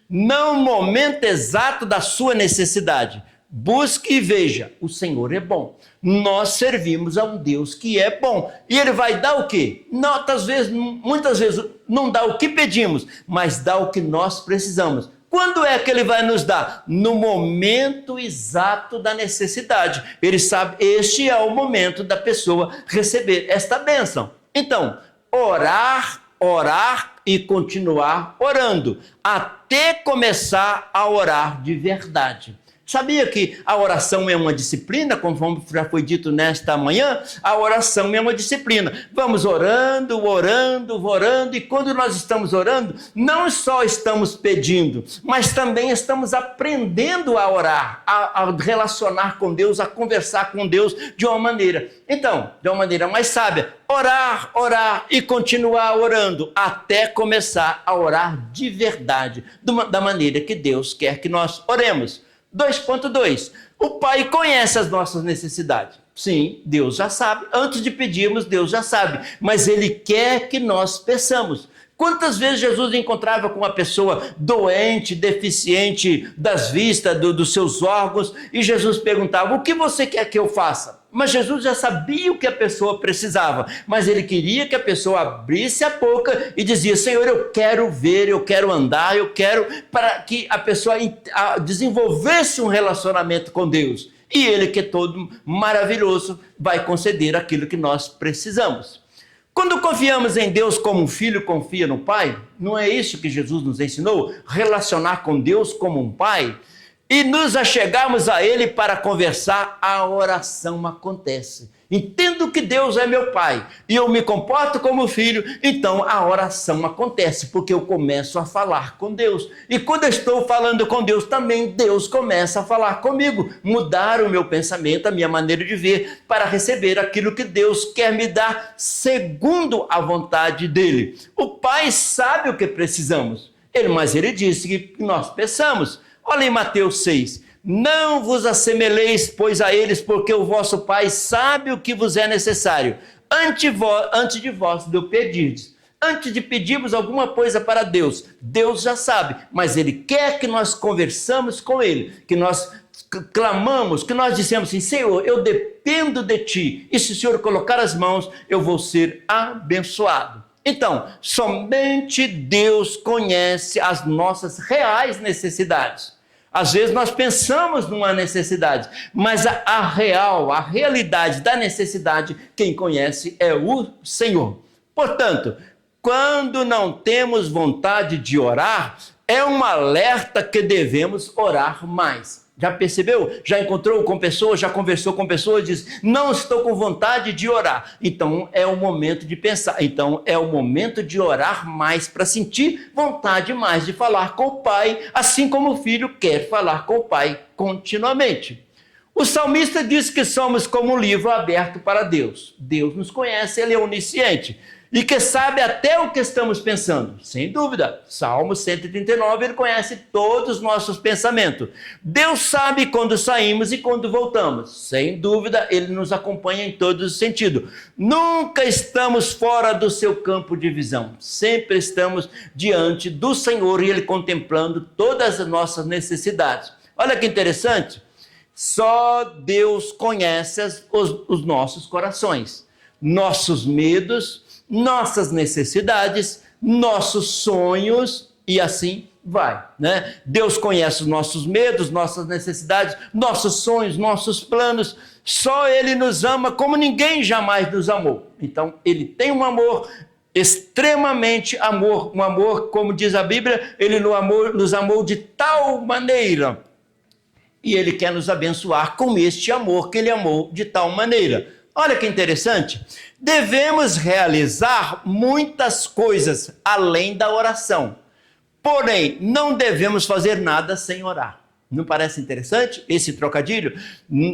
no momento exato da sua necessidade. Busque e veja, o Senhor é bom. Nós servimos a um Deus que é bom. E Ele vai dar o quê? Muitas vezes não dá o que pedimos, mas dá o que nós precisamos. Quando é que Ele vai nos dar? No momento exato da necessidade. Ele sabe, este é o momento da pessoa receber esta bênção. Então, orar e continuar orando, até começar a orar de verdade. Sabia que a oração é uma disciplina, conforme já foi dito nesta manhã? A oração é uma disciplina. Vamos orando, e quando nós estamos orando, não só estamos pedindo, mas também estamos aprendendo a orar, a relacionar com Deus, a conversar com Deus de uma maneira mais sábia. Orar e continuar orando, até começar a orar de verdade, da maneira que Deus quer que nós oremos. 2.2. O Pai conhece as nossas necessidades. Sim, Deus já sabe. Antes de pedirmos, Deus já sabe. Mas Ele quer que nós peçamos. Quantas vezes Jesus encontrava com uma pessoa doente, deficiente das vistas, dos seus órgãos, e Jesus perguntava: o que você quer que eu faça? Mas Jesus já sabia o que a pessoa precisava, mas Ele queria que a pessoa abrisse a boca e dizia: Senhor, eu quero ver, eu quero andar, eu quero, para que a pessoa desenvolvesse um relacionamento com Deus. E Ele, que é todo maravilhoso, vai conceder aquilo que nós precisamos. Quando confiamos em Deus como um filho confia no Pai, não é isso que Jesus nos ensinou? Relacionar com Deus como um Pai? E nos achegarmos a Ele para conversar, a oração acontece. Entendo que Deus é meu Pai e eu me comporto como filho, então a oração acontece, porque eu começo a falar com Deus. E quando eu estou falando com Deus, também Deus começa a falar comigo, mudar o meu pensamento, a minha maneira de ver, para receber aquilo que Deus quer me dar, segundo a vontade dEle. O Pai sabe o que precisamos, mas Ele disse que nós peçamos. Olha em Mateus 6, não vos assemelheis, pois, a eles, porque o vosso Pai sabe o que vos é necessário, antes de vós de pedirdes. Antes de pedirmos alguma coisa para Deus, Deus já sabe, mas Ele quer que nós conversamos com Ele, que nós clamamos, que nós dissemos assim: Senhor, eu dependo de Ti, e se o Senhor colocar as mãos, eu vou ser abençoado. Então, somente Deus conhece as nossas reais necessidades. Às vezes nós pensamos numa necessidade, mas a realidade da necessidade, quem conhece é o Senhor. Portanto, quando não temos vontade de orar, é um alerta que devemos orar mais. Já percebeu? Já encontrou com pessoas, já conversou com pessoas, diz: não estou com vontade de orar. Então é o momento de pensar, então é o momento de orar mais, para sentir vontade mais de falar com o Pai, assim como o filho quer falar com o Pai continuamente. O salmista diz que somos como um livro aberto para Deus. Deus nos conhece, Ele é onisciente e que sabe até o que estamos pensando. Sem dúvida, Salmo 139, Ele conhece todos os nossos pensamentos. Deus sabe quando saímos e quando voltamos. Sem dúvida, Ele nos acompanha em todos os sentidos. Nunca estamos fora do seu campo de visão. Sempre estamos diante do Senhor e Ele contemplando todas as nossas necessidades. Olha que interessante. Só Deus conhece os nossos corações, nossos medos, nossas necessidades, nossos sonhos e assim vai, né? Deus conhece os nossos medos, nossas necessidades, nossos sonhos, nossos planos. Só Ele nos ama como ninguém jamais nos amou. Então, Ele tem um amor extremamente amor, um amor, como diz a Bíblia, Ele nos amou de tal maneira e Ele quer nos abençoar com este amor que Ele amou de tal maneira. Olha que interessante, devemos realizar muitas coisas além da oração, porém não devemos fazer nada sem orar. Não parece interessante esse trocadilho?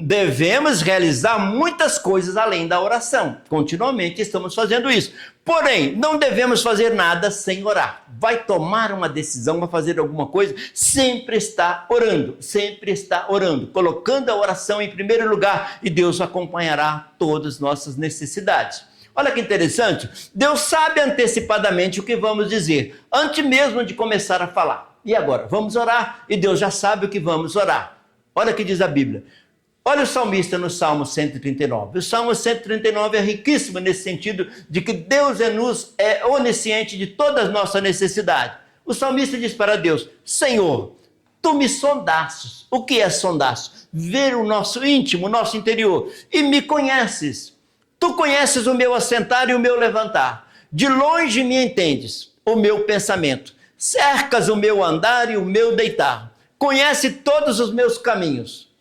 Devemos realizar muitas coisas além da oração, continuamente estamos fazendo isso, porém não devemos fazer nada sem orar. Vai tomar uma decisão, vai fazer alguma coisa, sempre está orando, colocando a oração em primeiro lugar e Deus acompanhará todas as nossas necessidades. Olha que interessante, Deus sabe antecipadamente o que vamos dizer, antes mesmo de começar a falar. E agora, vamos orar e Deus já sabe o que vamos orar. Olha o que diz a Bíblia. Olha o salmista no Salmo 139. O Salmo 139 é riquíssimo nesse sentido de que Deus é onisciente de todas as nossas necessidades. O salmista diz para Deus, Senhor, Tu me sondastes. O que é sondastes? Ver o nosso íntimo, o nosso interior. E me conheces. Tu conheces o meu assentar e o meu levantar. De longe me entendes o meu pensamento. Cercas o meu andar e o meu deitar. Conhece todos os meus caminhos.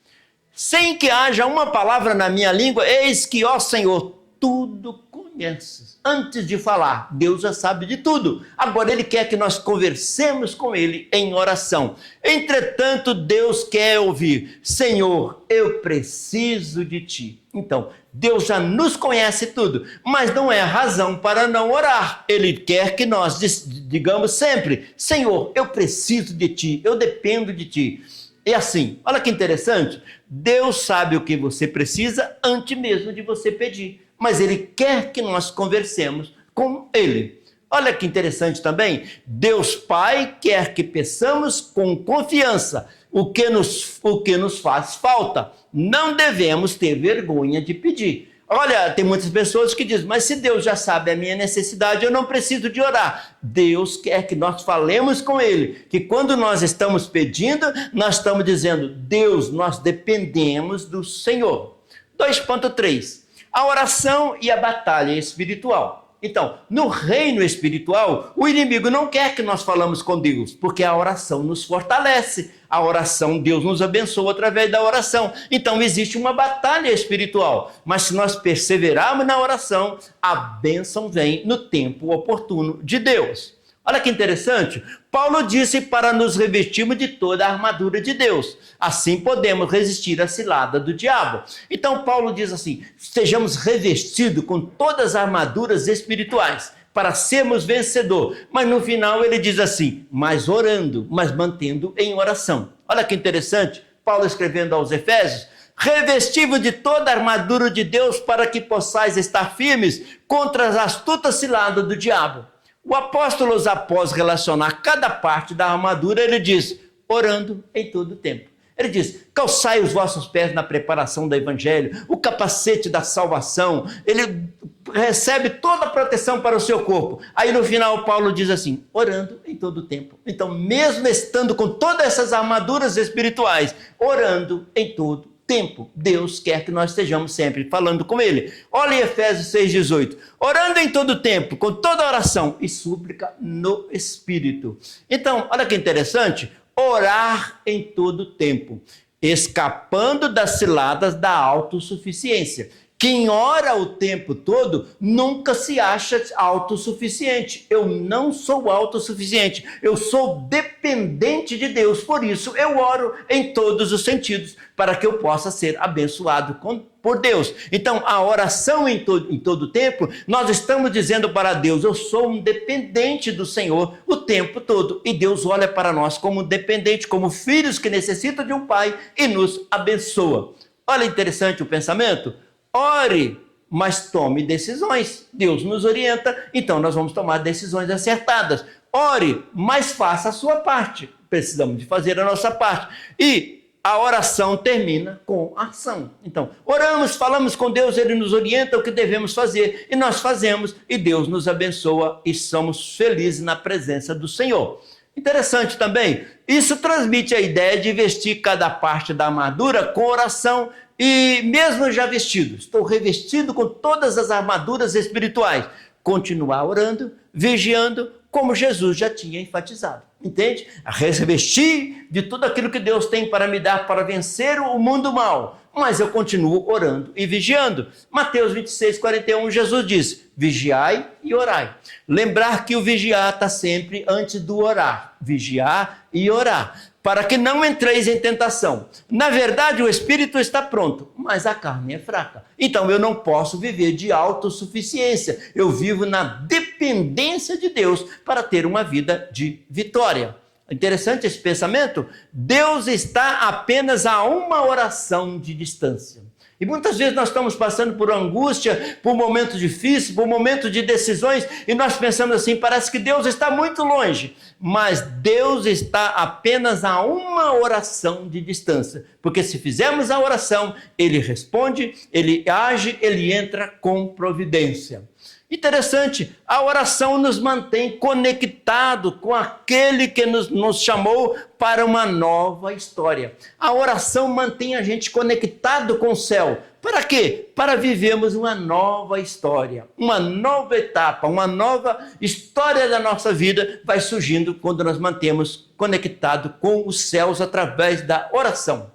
Sem que haja uma palavra na minha língua, eis que, ó Senhor, tudo conheces. Antes de falar, Deus já sabe de tudo. Agora Ele quer que nós conversemos com Ele em oração. Entretanto, Deus quer ouvir, Senhor, eu preciso de Ti. Então, Deus já nos conhece tudo, mas não é razão para não orar. Ele quer que nós digamos sempre, Senhor, eu preciso de Ti, eu dependo de Ti. E assim, olha que interessante, Deus sabe o que você precisa antes mesmo de você pedir, mas Ele quer que nós conversemos com Ele. Olha que interessante também, Deus Pai quer que peçamos com confiança o que nos faz falta. Não devemos ter vergonha de pedir. Olha, tem muitas pessoas que dizem, mas se Deus já sabe a minha necessidade, eu não preciso de orar. Deus quer que nós falemos com Ele, que quando nós estamos pedindo, nós estamos dizendo, Deus, nós dependemos do Senhor. 2.3, a oração e a batalha espiritual. Então, no reino espiritual, o inimigo não quer que nós falamos com Deus, porque a oração nos fortalece. A oração, Deus nos abençoa através da oração. Então, existe uma batalha espiritual. Mas se nós perseverarmos na oração, a bênção vem no tempo oportuno de Deus. Olha que interessante, Paulo disse para nos revestirmos de toda a armadura de Deus, assim podemos resistir à cilada do diabo. Então Paulo diz assim, sejamos revestidos com todas as armaduras espirituais, para sermos vencedor. Mas no final ele diz assim, mas orando, mas mantendo em oração. Olha que interessante, Paulo escrevendo aos Efésios, revestivos de toda a armadura de Deus para que possais estar firmes contra as astutas ciladas do diabo. O apóstolo, após relacionar cada parte da armadura, ele diz, orando em todo tempo. Ele diz, calçai os vossos pés na preparação do evangelho, o capacete da salvação, ele recebe toda a proteção para o seu corpo. Aí no final Paulo diz assim, orando em todo tempo. Então mesmo estando com todas essas armaduras espirituais, orando em todo tempo, Deus quer que nós estejamos sempre falando com Ele. Olha em Efésios 6,18. Orando em todo tempo, com toda oração e súplica no Espírito. Então, olha que interessante. Orar em todo tempo, escapando das ciladas da autossuficiência, Quem ora o tempo todo nunca se acha autossuficiente. Eu não sou autossuficiente, eu sou dependente de Deus. Por isso eu oro em todos os sentidos, para que eu possa ser abençoado por Deus. Então, a oração em todo tempo, nós estamos dizendo para Deus, eu sou um dependente do Senhor o tempo todo. E Deus olha para nós como dependente, como filhos que necessitam de um pai e nos abençoa. Olha interessante o pensamento. Ore, mas tome decisões. Deus nos orienta, então nós vamos tomar decisões acertadas. Ore, mas faça a sua parte. Precisamos de fazer a nossa parte. E a oração termina com ação. Então, oramos, falamos com Deus, Ele nos orienta o que devemos fazer, e nós fazemos, e Deus nos abençoa, e somos felizes na presença do Senhor. Interessante também, isso transmite a ideia de vestir cada parte da armadura com oração, e mesmo já vestido, estou revestido com todas as armaduras espirituais, continuar orando, vigiando, como Jesus já tinha enfatizado. Entende? A revestir de tudo aquilo que Deus tem para me dar para vencer o mundo mal. Mas eu continuo orando e vigiando. Mateus 26, 41, Jesus diz, vigiai e orai. Lembrar que o vigiar está sempre antes do orar. Vigiar e orar. Para que não entreis em tentação. Na verdade, o espírito está pronto, mas a carne é fraca. Então, eu não posso viver de autossuficiência. Eu vivo na dependência de Deus para ter uma vida de vitória. Interessante esse pensamento? Deus está apenas a uma oração de distância. E muitas vezes nós estamos passando por angústia, por momentos difíceis, por momentos de decisões, e nós pensamos assim, parece que Deus está muito longe. Mas Deus está apenas a uma oração de distância. Porque se fizermos a oração, Ele responde, Ele age, Ele entra com providência. Interessante, a oração nos mantém conectados com aquele que nos chamou para uma nova história. A oração mantém a gente conectado com o céu. Para quê? Para vivermos uma nova história, uma nova etapa, uma nova história da nossa vida vai surgindo quando nós mantemos conectado com os céus através da oração.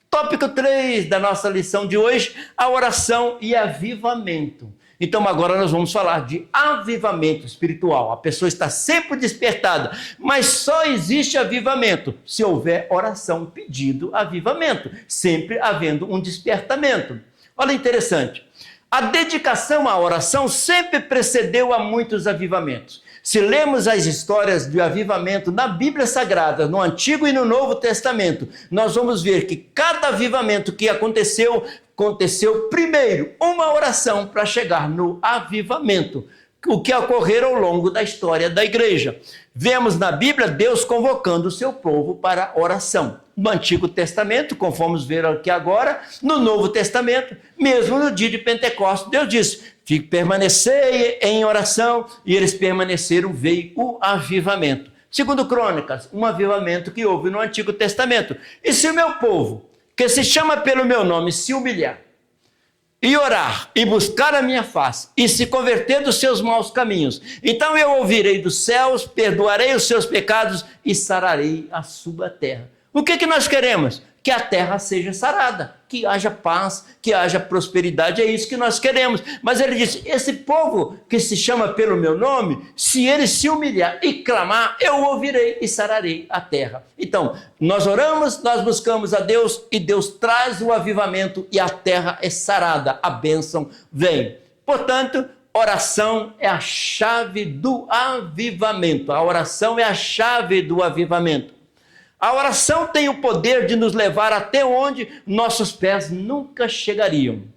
Tópico 3 da nossa lição de hoje, a oração e avivamento. Então agora nós vamos falar de avivamento espiritual. A pessoa está sempre despertada, mas só existe avivamento se houver oração pedindo avivamento, sempre havendo um despertamento. Olha interessante, a dedicação à oração sempre precedeu a muitos avivamentos. Se lemos as histórias de avivamento na Bíblia Sagrada, no Antigo e no Novo Testamento, nós vamos ver que cada avivamento que aconteceu primeiro uma oração para chegar no avivamento, o que ocorreu ao longo da história da igreja. Vemos na Bíblia Deus convocando o seu povo para oração. No Antigo Testamento, conforme vamos ver aqui agora, no Novo Testamento, mesmo no dia de Pentecostes, Deus disse, permanecei em oração, e eles permaneceram, veio o avivamento. Segundo Crônicas, um avivamento que houve no Antigo Testamento. E se o meu povo, que se chama pelo meu nome, se humilhar, e orar, e buscar a minha face, e se converter dos seus maus caminhos, então eu ouvirei dos céus, perdoarei os seus pecados e sararei a sua terra. O que nós queremos? Que a terra seja sarada, que haja paz, que haja prosperidade, é isso que nós queremos. Mas ele disse, esse povo que se chama pelo meu nome, se ele se humilhar e clamar, eu ouvirei e sararei a terra. Então, nós oramos, nós buscamos a Deus e Deus traz o avivamento e a terra é sarada, a bênção vem. Portanto, oração é a chave do avivamento. A oração é a chave do avivamento. A oração tem o poder de nos levar até onde nossos pés nunca chegariam.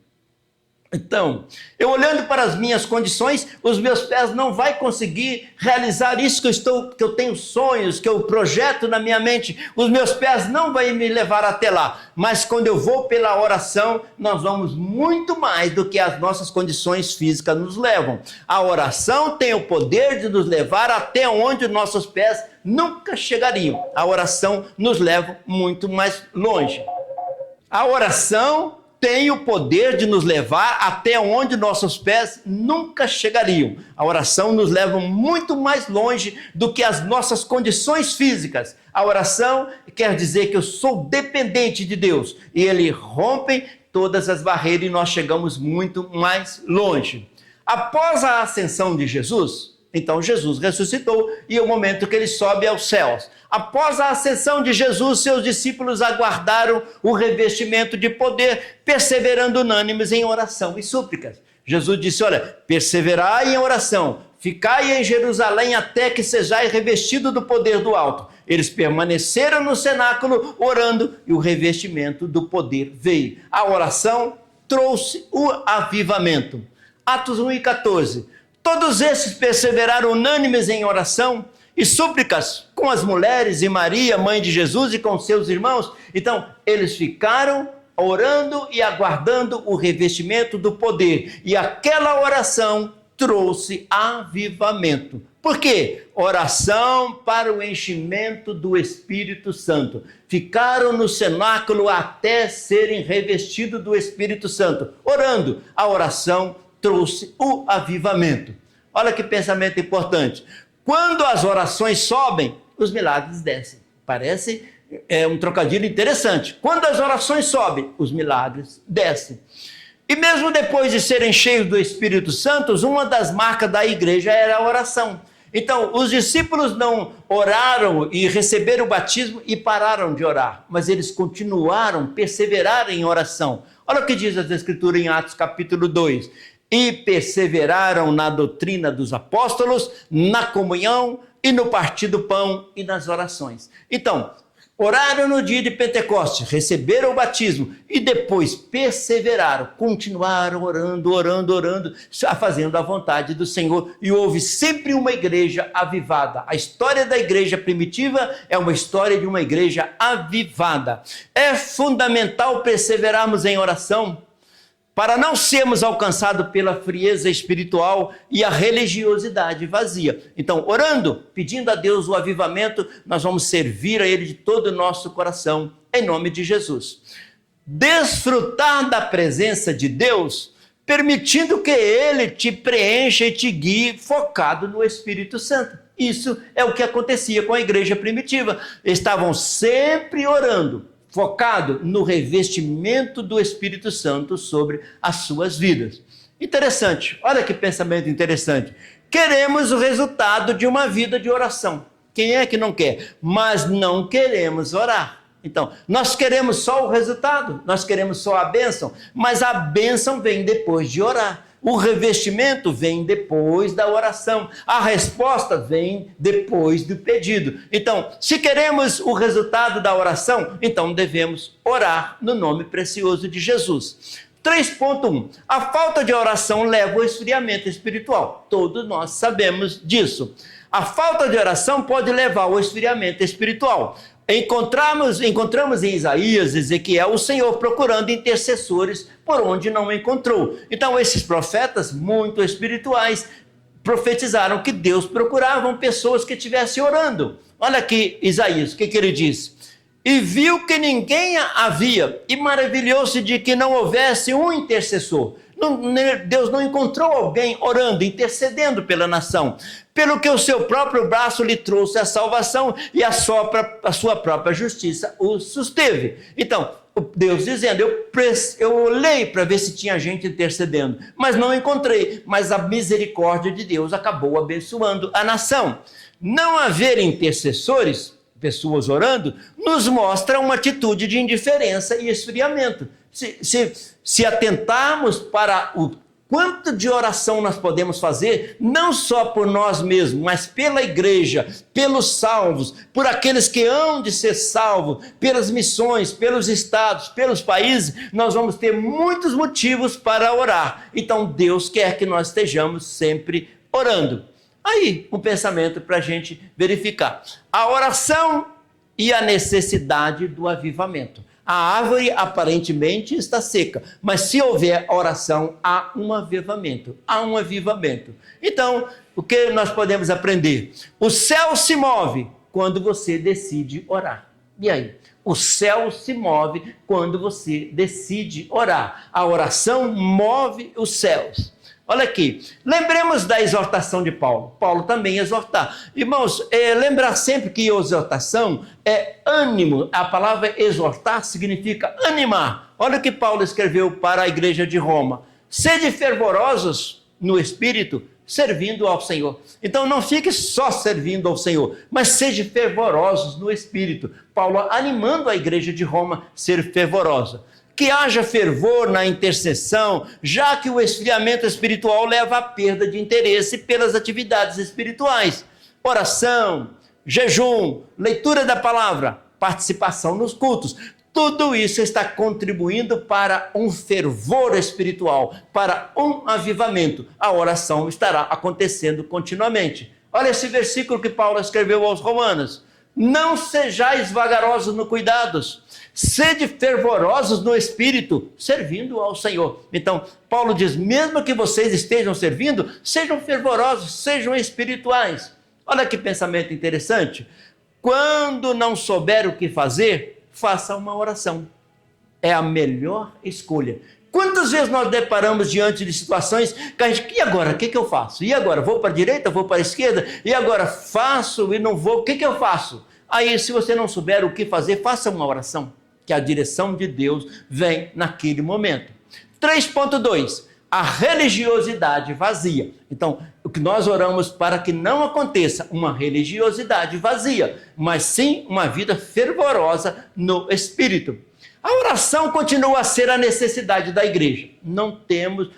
Então, eu olhando para as minhas condições, os meus pés não vão conseguir realizar isso que eu tenho sonhos, que eu projeto na minha mente. Os meus pés não vão me levar até lá. Mas quando eu vou pela oração, nós vamos muito mais do que as nossas condições físicas nos levam. A oração tem o poder de nos levar até onde nossos pés nunca chegariam. A oração nos leva muito mais longe. A oração tem o poder de nos levar até onde nossos pés nunca chegariam. A oração nos leva muito mais longe do que as nossas condições físicas. A oração quer dizer que eu sou dependente de Deus. E Ele rompe todas as barreiras e nós chegamos muito mais longe. Após a ascensão de Jesus, então Jesus ressuscitou e é o momento que ele sobe aos céus. Após a ascensão de Jesus, seus discípulos aguardaram o revestimento de poder, perseverando unânimes em oração e súplicas. Jesus disse, olha, perseverai em oração, ficai em Jerusalém até que sejais revestido do poder do alto. Eles permaneceram no cenáculo orando e o revestimento do poder veio. A oração trouxe o avivamento. Atos 1 e 14. Todos esses perseveraram unânimes em oração e súplicas com as mulheres e Maria, mãe de Jesus, e com seus irmãos. Então, eles ficaram orando e aguardando o revestimento do poder. E aquela oração trouxe avivamento. Por quê? Oração para o enchimento do Espírito Santo. Ficaram no cenáculo até serem revestidos do Espírito Santo. Orando, a oração trouxe o avivamento. Olha que pensamento importante. Quando as orações sobem, os milagres descem. Parece um trocadilho interessante. Quando as orações sobem, os milagres descem. E mesmo depois de serem cheios do Espírito Santo, uma das marcas da igreja era a oração. Então, os discípulos não oraram e receberam o batismo e pararam de orar, mas eles continuaram, perseveraram em oração. Olha o que diz as Escrituras em Atos capítulo 2. E perseveraram na doutrina dos apóstolos, na comunhão e no partir do pão e nas orações. Então, oraram no dia de Pentecostes, receberam o batismo e depois perseveraram, continuaram orando, fazendo a vontade do Senhor. E houve sempre uma igreja avivada. A história da igreja primitiva é uma história de uma igreja avivada. É fundamental perseverarmos em oração para não sermos alcançados pela frieza espiritual e a religiosidade vazia. Então, orando, pedindo a Deus o avivamento, nós vamos servir a Ele de todo o nosso coração, em nome de Jesus. Desfrutar da presença de Deus, permitindo que Ele te preencha e te guie focado no Espírito Santo. Isso é o que acontecia com a igreja primitiva. Estavam sempre orando, focado no revestimento do Espírito Santo sobre as suas vidas. Interessante, olha que pensamento interessante. Queremos o resultado de uma vida de oração. Quem é que não quer? Mas não queremos orar. Então, nós queremos só o resultado, nós queremos só a bênção, mas a bênção vem depois de orar. O revestimento vem depois da oração. A resposta vem depois do pedido. Então, se queremos o resultado da oração, então devemos orar no nome precioso de Jesus. 3.1. A falta de oração leva ao esfriamento espiritual. Todos nós sabemos disso. A falta de oração pode levar ao esfriamento espiritual. Encontramos em Isaías, Ezequiel, o Senhor procurando intercessores por onde não encontrou. Então, esses profetas muito espirituais profetizaram que Deus procurava pessoas que estivessem orando. Olha aqui Isaías, o que ele diz? E viu que ninguém havia, e maravilhou-se de que não houvesse um intercessor. Deus não encontrou alguém orando, intercedendo pela nação, pelo que o seu próprio braço lhe trouxe a salvação e a sua própria justiça o susteve. Então, Deus dizendo, eu olhei para ver se tinha gente intercedendo, mas não encontrei, mas a misericórdia de Deus acabou abençoando a nação. Não haver intercessores, pessoas orando, nos mostra uma atitude de indiferença e esfriamento. Se atentarmos para o quanto de oração nós podemos fazer, não só por nós mesmos, mas pela igreja, pelos salvos, por aqueles que hão de ser salvos, pelas missões, pelos estados, pelos países, nós vamos ter muitos motivos para orar. Então Deus quer que nós estejamos sempre orando. Aí, um pensamento para a gente verificar. A oração e a necessidade do avivamento. A árvore aparentemente está seca, mas se houver oração, há um avivamento. Há um avivamento. Então, o que nós podemos aprender? O céu se move quando você decide orar. E aí? O céu se move quando você decide orar. A oração move os céus. Olha aqui, lembremos da exortação de Paulo. Paulo também exortar. Irmãos, lembrar sempre que exortação é ânimo. A palavra exortar significa animar. Olha o que Paulo escreveu para a igreja de Roma. Sede fervorosos no espírito, servindo ao Senhor. Então não fique só servindo ao Senhor, mas seja fervorosos no espírito. Paulo animando a igreja de Roma a ser fervorosa. Que haja fervor na intercessão, já que o esfriamento espiritual leva à perda de interesse pelas atividades espirituais. Oração, jejum, leitura da palavra, participação nos cultos. Tudo isso está contribuindo para um fervor espiritual, para um avivamento. A oração estará acontecendo continuamente. Olha esse versículo que Paulo escreveu aos Romanos. Não sejais vagarosos no cuidados, sede fervorosos no espírito, servindo ao Senhor. Então, Paulo diz, mesmo que vocês estejam servindo, sejam fervorosos, sejam espirituais. Olha que pensamento interessante. Quando não souber o que fazer, faça uma oração. É a melhor escolha. Quantas vezes nós deparamos diante de situações que a gente, e agora, o que eu faço? E agora, vou para a direita, vou para a esquerda? E agora, faço e não vou, o que eu faço? Aí, se você não souber o que fazer, faça uma oração, que a direção de Deus vem naquele momento. 3.2, a religiosidade vazia. Então, o que nós oramos para que não aconteça uma religiosidade vazia, mas sim uma vida fervorosa no Espírito. A oração continua a ser a necessidade da igreja. Não temos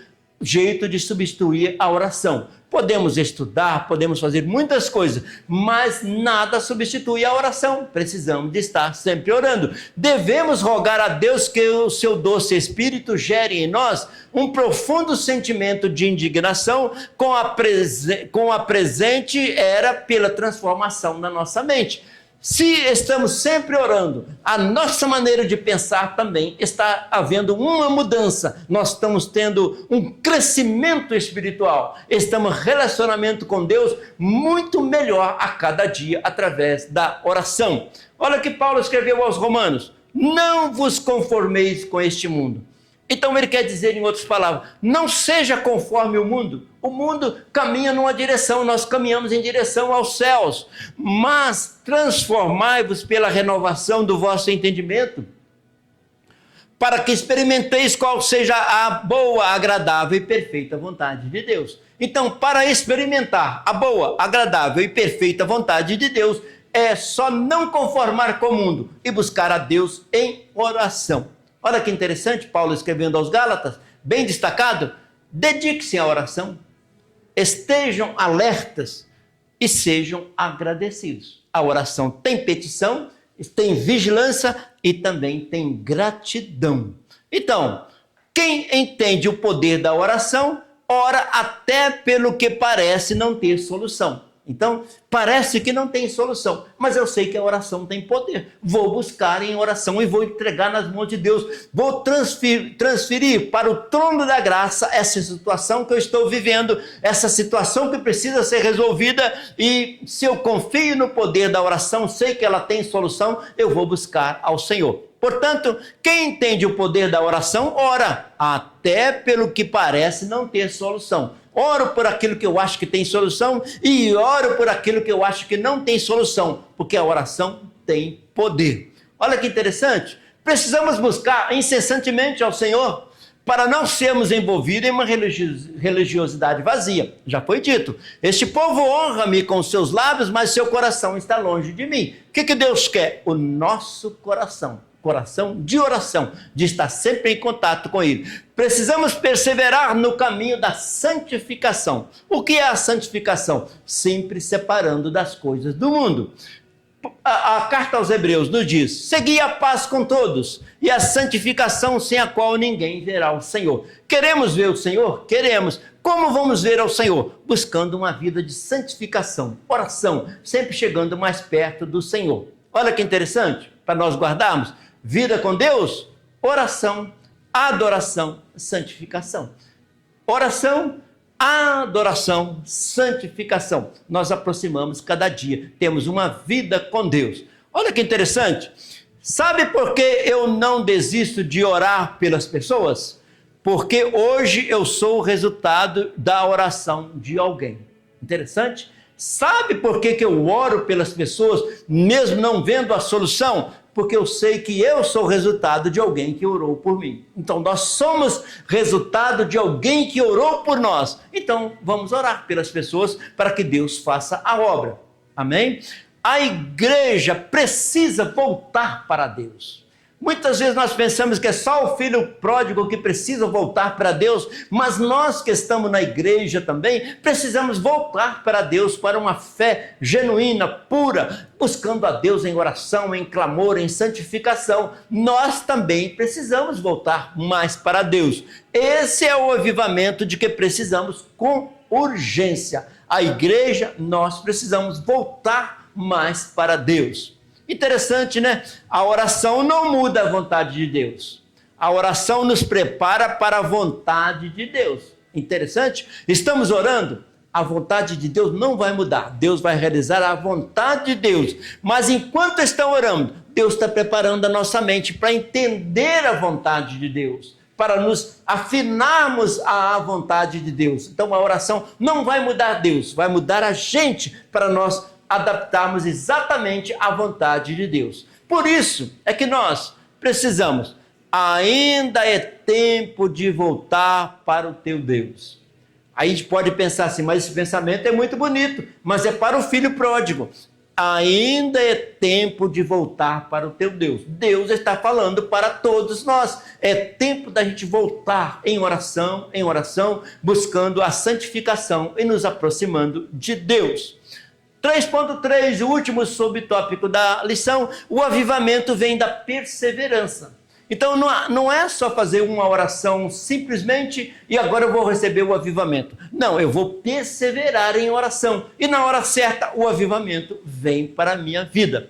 jeito de substituir a oração. Podemos estudar, podemos fazer muitas coisas, mas nada substitui a oração. Precisamos de estar sempre orando. Devemos rogar a Deus que o seu doce Espírito gere em nós um profundo sentimento de indignação com a presente era pela transformação da nossa mente. Se estamos sempre orando, a nossa maneira de pensar também está havendo uma mudança. Nós estamos tendo um crescimento espiritual. Estamos em relacionamento com Deus muito melhor a cada dia através da oração. Olha o que Paulo escreveu aos Romanos. Não vos conformeis com este mundo. Então ele quer dizer, em outras palavras, não seja conforme o mundo. O mundo caminha numa direção, nós caminhamos em direção aos céus. Mas transformai-vos pela renovação do vosso entendimento, para que experimenteis qual seja a boa, agradável e perfeita vontade de Deus. Então, para experimentar a boa, agradável e perfeita vontade de Deus, é só não conformar com o mundo e buscar a Deus em oração. Olha que interessante, Paulo escrevendo aos Gálatas, bem destacado, dedique-se à oração, estejam alertas e sejam agradecidos. A oração tem petição, tem vigilância e também tem gratidão. Então, quem entende o poder da oração, ora até pelo que parece não ter solução. Então, parece que não tem solução, mas eu sei que a oração tem poder. Vou buscar em oração e vou entregar nas mãos de Deus. Vou transferir para o trono da graça essa situação que eu estou vivendo, essa situação que precisa ser resolvida. E se eu confio no poder da oração, sei que ela tem solução, eu vou buscar ao Senhor. Portanto, quem entende o poder da oração, ora, até pelo que parece não ter solução. Oro por aquilo que eu acho que tem solução e oro por aquilo que eu acho que não tem solução, porque a oração tem poder. Olha que interessante, precisamos buscar incessantemente ao Senhor para não sermos envolvidos em uma religiosidade vazia. Já foi dito, este povo honra-me com seus lábios, mas seu coração está longe de mim. O que Deus quer? O nosso coração de oração, de estar sempre em contato com Ele. Precisamos perseverar no caminho da santificação. O que é a santificação? Sempre separando das coisas do mundo. A carta aos Hebreus nos diz, segui a paz com todos e a santificação sem a qual ninguém verá o Senhor. Queremos ver o Senhor? Queremos. Como vamos ver ao Senhor? Buscando uma vida de santificação, oração, sempre chegando mais perto do Senhor. Olha que interessante, para nós guardarmos. Vida com Deus, oração, adoração, santificação. Oração, adoração, santificação. Nós aproximamos cada dia, temos uma vida com Deus. Olha que interessante. Sabe por que eu não desisto de orar pelas pessoas? porque hoje eu sou o resultado da oração de alguém. Interessante? Sabe por que eu oro pelas pessoas, mesmo não vendo a solução? Porque eu sei que eu sou o resultado de alguém que orou por mim. Então, nós somos resultado de alguém que orou por nós. Então, vamos orar pelas pessoas para que Deus faça a obra. Amém? A igreja precisa voltar para Deus. Muitas vezes nós pensamos que é só o filho pródigo que precisa voltar para Deus, mas nós que estamos na igreja também precisamos voltar para Deus, para uma fé genuína, pura, buscando a Deus em oração, em clamor, em santificação. Nós também precisamos voltar mais para Deus. Esse é o avivamento de que precisamos com urgência. A igreja, nós precisamos voltar mais para Deus. Interessante, né? A oração não muda a vontade de Deus. A oração nos prepara para a vontade de Deus. Interessante? Estamos orando, a vontade de Deus não vai mudar. Deus vai realizar a vontade de Deus. Mas enquanto está orando, Deus está preparando a nossa mente para entender a vontade de Deus, para nos afinarmos à vontade de Deus. Então a oração não vai mudar Deus, vai mudar a gente para nós adaptarmos exatamente à vontade de Deus. Por isso é que nós precisamos, ainda é tempo de voltar para o teu Deus. Aí a gente pode pensar assim, mas esse pensamento é muito bonito, mas é para o filho pródigo. Ainda é tempo de voltar para o teu Deus. Deus está falando para todos nós. É tempo da gente voltar em oração, buscando a santificação e nos aproximando de Deus. 3.3, o último subtópico da lição, o avivamento vem da perseverança. Então não é só fazer uma oração simplesmente e agora eu vou receber o avivamento. Não, eu vou perseverar em oração e na hora certa o avivamento vem para a minha vida.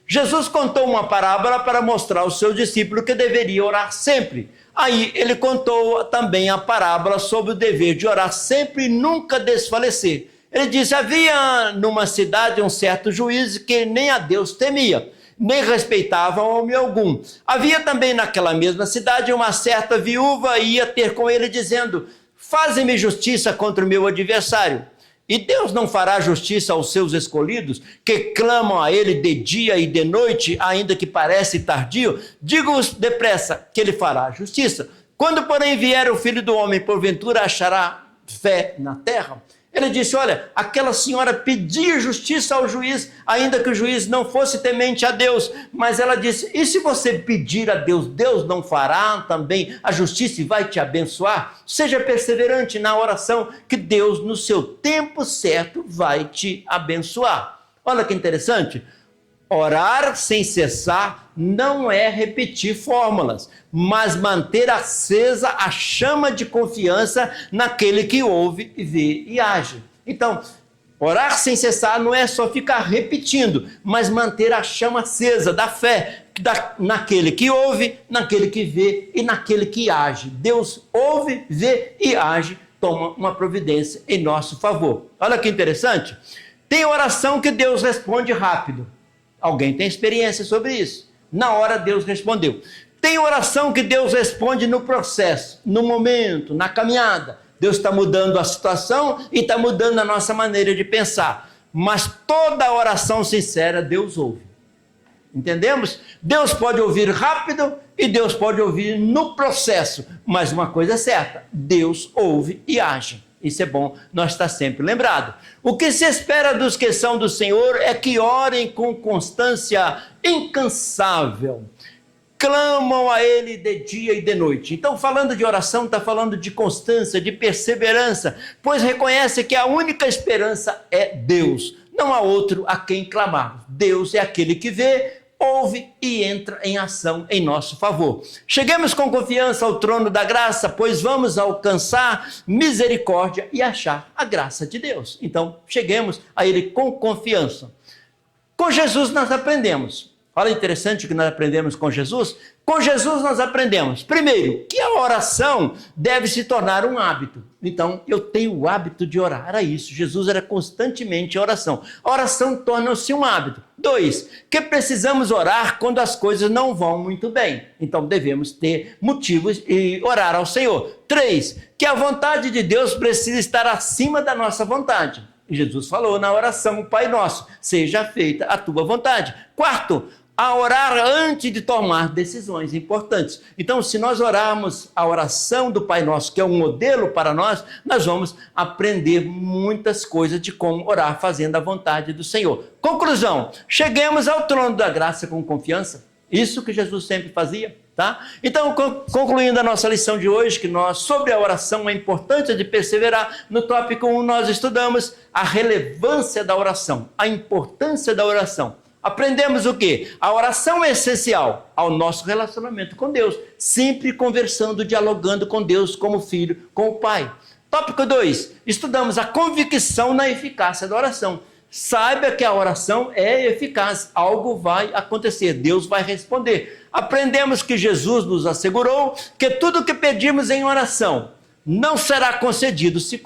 Jesus contou uma parábola para mostrar aos seus discípulos que deveria orar sempre. Aí ele contou também a parábola sobre o dever de orar sempre e nunca desfalecer. Ele disse, havia numa cidade um certo juiz que nem a Deus temia, nem respeitava homem algum. Havia também naquela mesma cidade uma certa viúva e ia ter com ele dizendo, faze-me justiça contra o meu adversário. E Deus não fará justiça aos seus escolhidos, que clamam a ele de dia e de noite, ainda que parece tardio? Digo-vos depressa que ele fará justiça. Quando, porém, vier o Filho do Homem, porventura achará fé na terra? Ele disse, olha, aquela senhora pedia justiça ao juiz, ainda que o juiz não fosse temente a Deus. Mas ela disse, e se você pedir a Deus, Deus não fará também a justiça e vai te abençoar? Seja perseverante na oração, que Deus, no seu tempo certo, vai te abençoar. Olha que interessante. Orar sem cessar não é repetir fórmulas, mas manter acesa a chama de confiança naquele que ouve, vê e age. Então, orar sem cessar não é só ficar repetindo, mas manter a chama acesa da fé naquele que ouve, naquele que vê e naquele que age. Deus ouve, vê e age, toma uma providência em nosso favor. Olha que interessante. Tem oração que Deus responde rápido. Alguém tem experiência sobre isso. Na hora Deus respondeu. Tem oração que Deus responde no processo, no momento, na caminhada. Deus está mudando a situação e está mudando a nossa maneira de pensar. Mas toda oração sincera Deus ouve. Entendemos? Deus pode ouvir rápido e Deus pode ouvir no processo. Mas uma coisa é certa, Deus ouve e age. Isso é bom, nós está sempre lembrado. O que se espera dos que são do Senhor é que orem com constância incansável. Clamam a Ele de dia e de noite. Então, falando de oração, está falando de constância, de perseverança, pois reconhece que a única esperança é Deus. Não há outro a quem clamar. Deus é aquele que vê, ouve e entra em ação em nosso favor. Cheguemos com confiança ao trono da graça, pois vamos alcançar misericórdia e achar a graça de Deus. Então, cheguemos a Ele com confiança. Com Jesus nós aprendemos. Olha interessante o que nós aprendemos com Jesus. Com Jesus nós aprendemos, primeiro, que a oração deve se tornar um hábito. Então, eu tenho o hábito de orar. Era isso, Jesus era constantemente em oração. A oração torna-se um hábito. 2, que precisamos orar quando as coisas não vão muito bem. Então devemos ter motivos e orar ao Senhor. 3, que a vontade de Deus precisa estar acima da nossa vontade. Jesus falou na oração, Pai Nosso, seja feita a tua vontade. 4, a orar antes de tomar decisões importantes. Então, se nós orarmos a oração do Pai Nosso, que é um modelo para nós, nós vamos aprender muitas coisas de como orar fazendo a vontade do Senhor. Conclusão, cheguemos ao trono da graça com confiança. Isso que Jesus sempre fazia, tá? Então, concluindo a nossa lição de hoje, que nós, sobre a oração, a importância de perseverar, no tópico 1 nós estudamos a relevância da oração, a importância da oração. Aprendemos o quê? A oração é essencial ao nosso relacionamento com Deus, sempre conversando, dialogando com Deus como filho, com o Pai. Tópico 2, estudamos a convicção na eficácia da oração. Saiba que a oração é eficaz, algo vai acontecer, Deus vai responder. Aprendemos que Jesus nos assegurou que tudo que pedimos em oração nos será concedido se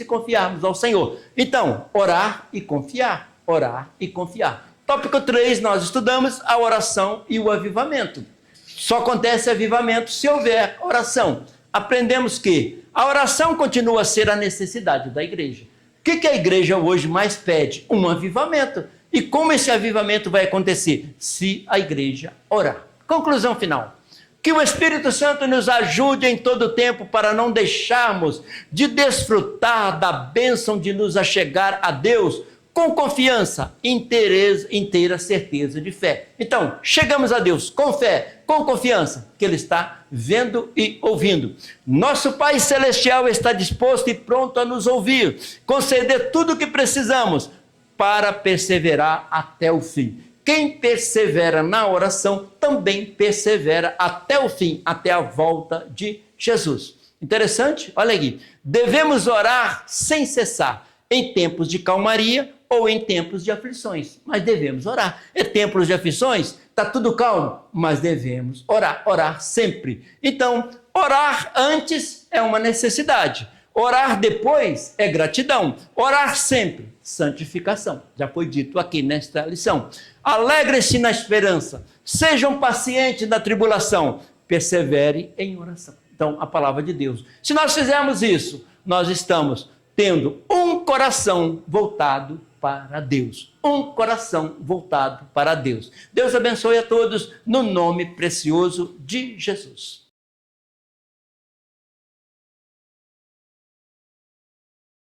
confiarmos ao Senhor. Então, orar e confiar. Orar e confiar. Tópico 3, nós estudamos a oração e o avivamento. Só acontece avivamento se houver oração. Aprendemos que a oração continua a ser a necessidade da igreja. O que a igreja hoje mais pede? Um avivamento. E como esse avivamento vai acontecer? Se a igreja orar. Conclusão final. Que o Espírito Santo nos ajude em todo o tempo para não deixarmos de desfrutar da bênção de nos achegar a Deus com confiança, inteira certeza de fé. Então, chegamos a Deus com fé, com confiança, que Ele está vendo e ouvindo. Nosso Pai Celestial está disposto e pronto a nos ouvir, conceder tudo o que precisamos para perseverar até o fim. Quem persevera na oração também persevera até o fim, até a volta de Jesus. Interessante? Olha aqui. Devemos orar sem cessar, em tempos de calmaria ou em tempos de aflições, mas devemos orar. Em tempos de aflições, está tudo calmo, mas devemos orar sempre. Então, orar antes é uma necessidade, orar depois é gratidão, orar sempre, santificação. Já foi dito aqui nesta lição. Alegre-se na esperança, sejam pacientes na tribulação, persevere em oração. Então, a palavra de Deus. Se nós fizermos isso, nós estamos tendo um coração voltado para Deus. Um coração voltado para Deus. Deus abençoe a todos no nome precioso de Jesus.